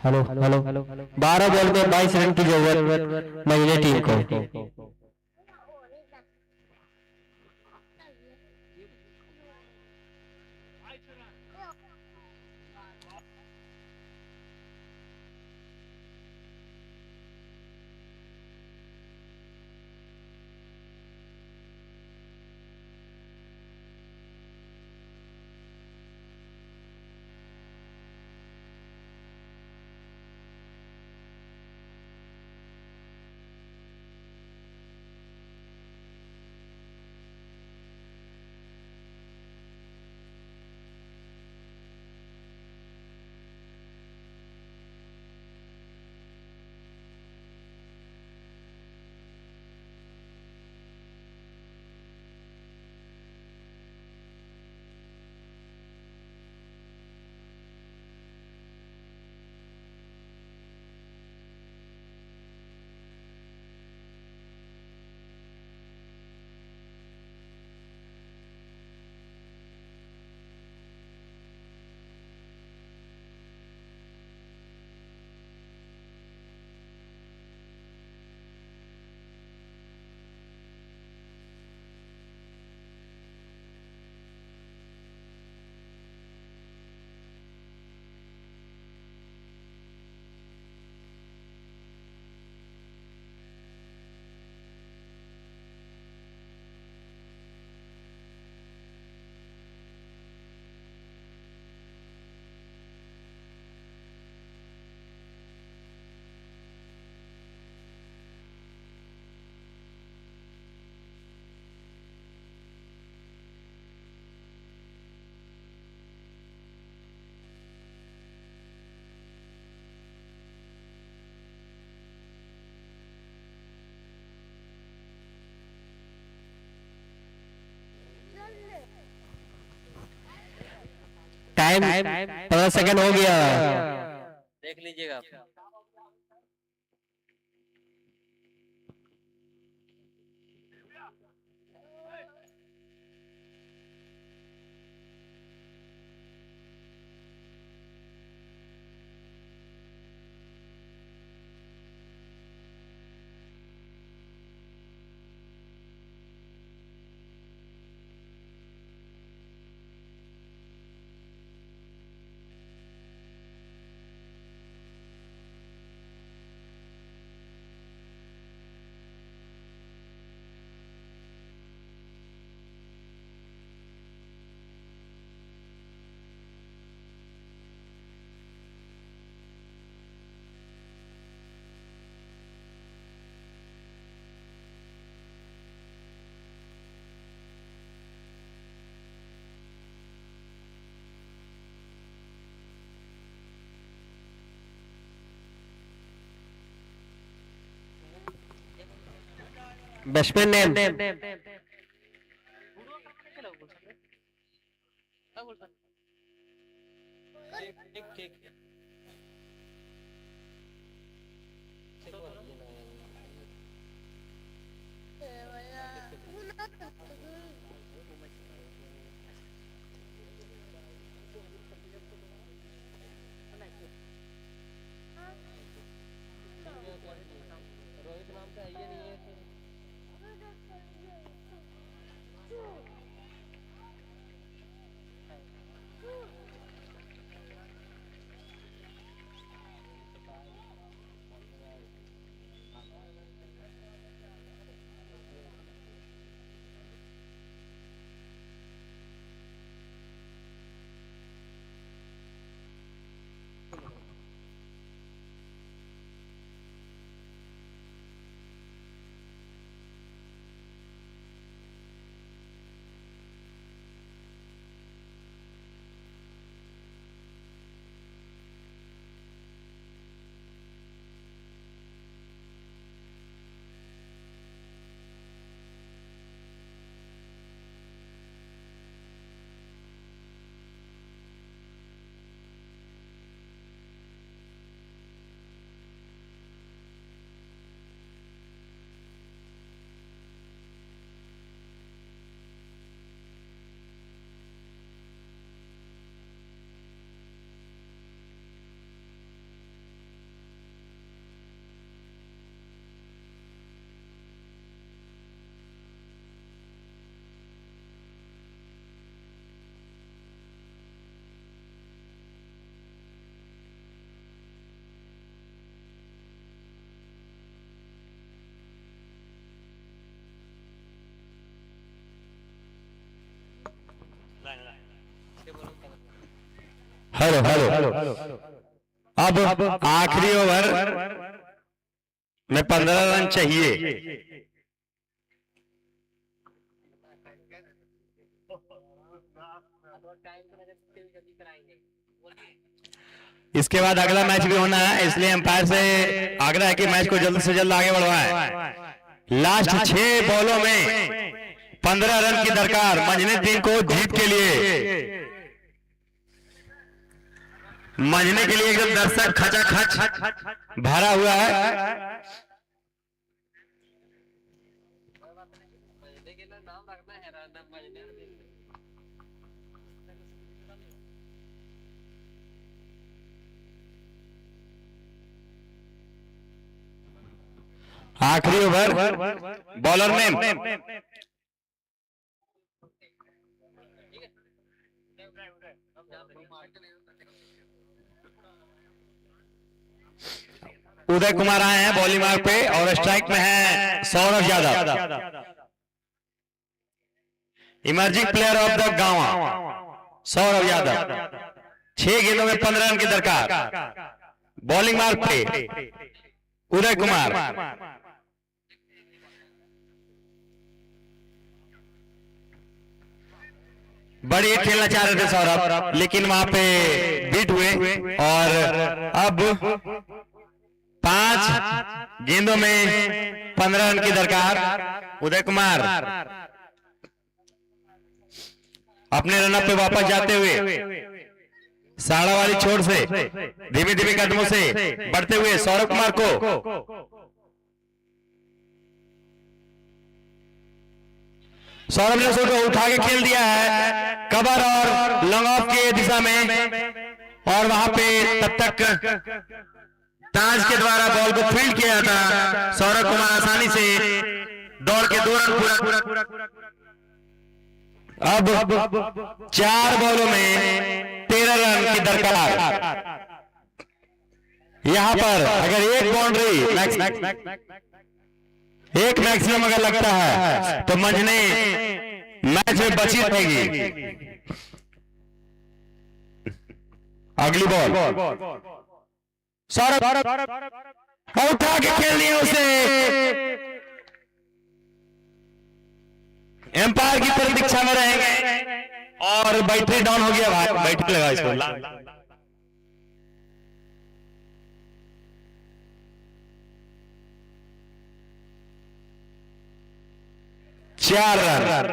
हेलो हेलो 12 बॉल में 22 रन की जरूरत महिला टीम को। टाइम 15 सेकंड हो गया। देख लीजिएगा आप। बैट्समैन नेम ठीक ठीक। अब आखिरी ओवर में 15 रन चाहिए। इसके बाद अगला मैच भी होना है, इसलिए अंपायर से आग्रह है कि मैच को जल्द से जल्द आगे बढ़वाएं। लास्ट 6 बॉलों में 15 रन की दरकार मंझने टीम को जीत के लिए। मंझने के लिए एकदम दर्शक खचाखच भरा हुआ है। आखिरी ओवर बॉलर में उदय कुमार आए हैं बॉलिंग मार्क पे और स्ट्राइक में है Saurabh Yadav, emerging player of the गांव सौरभ यादव। 6 गेंदों में 15 रन की दरकार। बॉलिंग मार्क पे उदय कुमार। बड़ी खेलना चाह रहे थे सौरभ, लेकिन वहां पे बीट हुए और अब 5 गेंदों में 15 रन की दरकार। उदय कुमार अपने रनअप पे वापस जाते हुए साड़ा वाली छोर से धीमे धीमे कदमों से बढ़ते हुए सौरभ कुमार को सौरभ ने उसको उठा के खेल दिया है कवर और लॉन्ग ऑफ के दिशा में, और वहां पे तब तक ताज के द्वारा बॉल को फील्ड किया था। सौरभ कुमार आसानी से दौड़ के 2 रन पूरा। अब 4 बॉलों में 13 रन की दरकार। यहां पर अगर एक बाउंड्री एक मैक्सिमम अगर लगता है तो मंझने मैच में बची रहेगी। अगली बॉल सौरभ उठा के खेल लिया उसे। एम्पायर की प्रतीक्षा में रहेंगे और बैटरी डाउन हो गया भाई, बैटरी लगा इसको। 4 रन।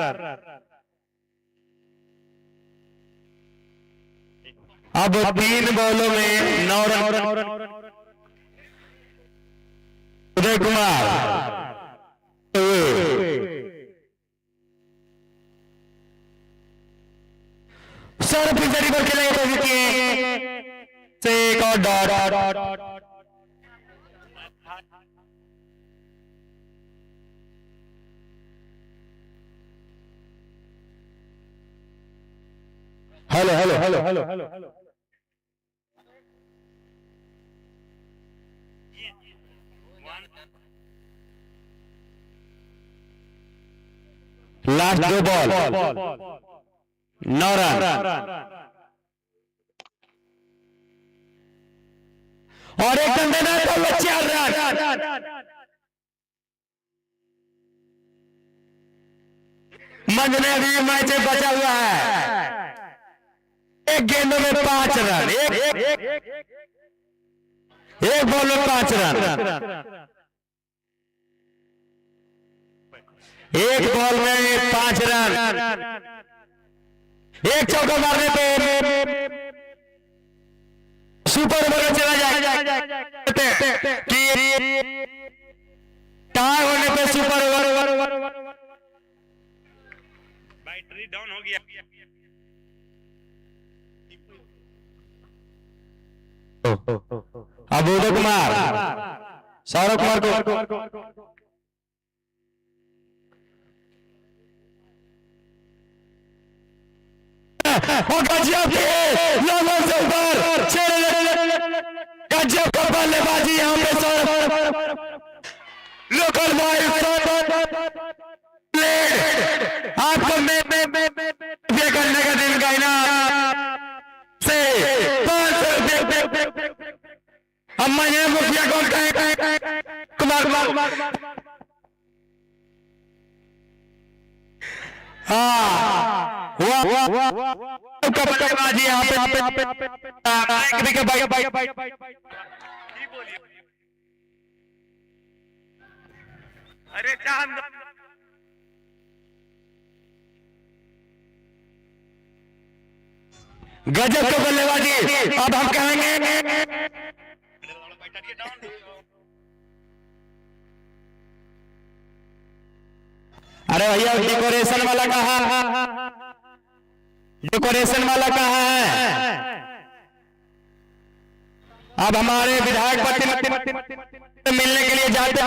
अब 3 बॉलों में 9 रन। उदय कुमार सर फिर पर खेलेंगे से एक और dot. Hello last 2 ball 9 run और एक रन देना है तो 4 रन। मंझने अभी मैच बचा हुआ है। एक गेंदों में 5 रन, एक बॉल में 5 रन। एक बॉल में 5 रन। एक चौका मारने पे सुपर ओवर चला जाएगा कि टाई होने पे सुपर ओवर। बैटरी डाउन हो गया। अब उदय कुमार सौरभ कुमार को गजब का बल्लेबाजी यहाँ पे सौरभ। लोकल बॉय आपको करने का दिन का इनाम से 500 हाँ बल्लेबाजी यहाँ पे अरे चांद गजब का बल्लेबाजी। अब हम कहेंगे अरे भैया डेकोरेशन वाला कहाँ, डेकोरेशन वाला कहाँ है? अब हमारे विधायक मिलने के लिए जाते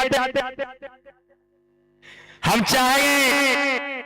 हम चाहेंगे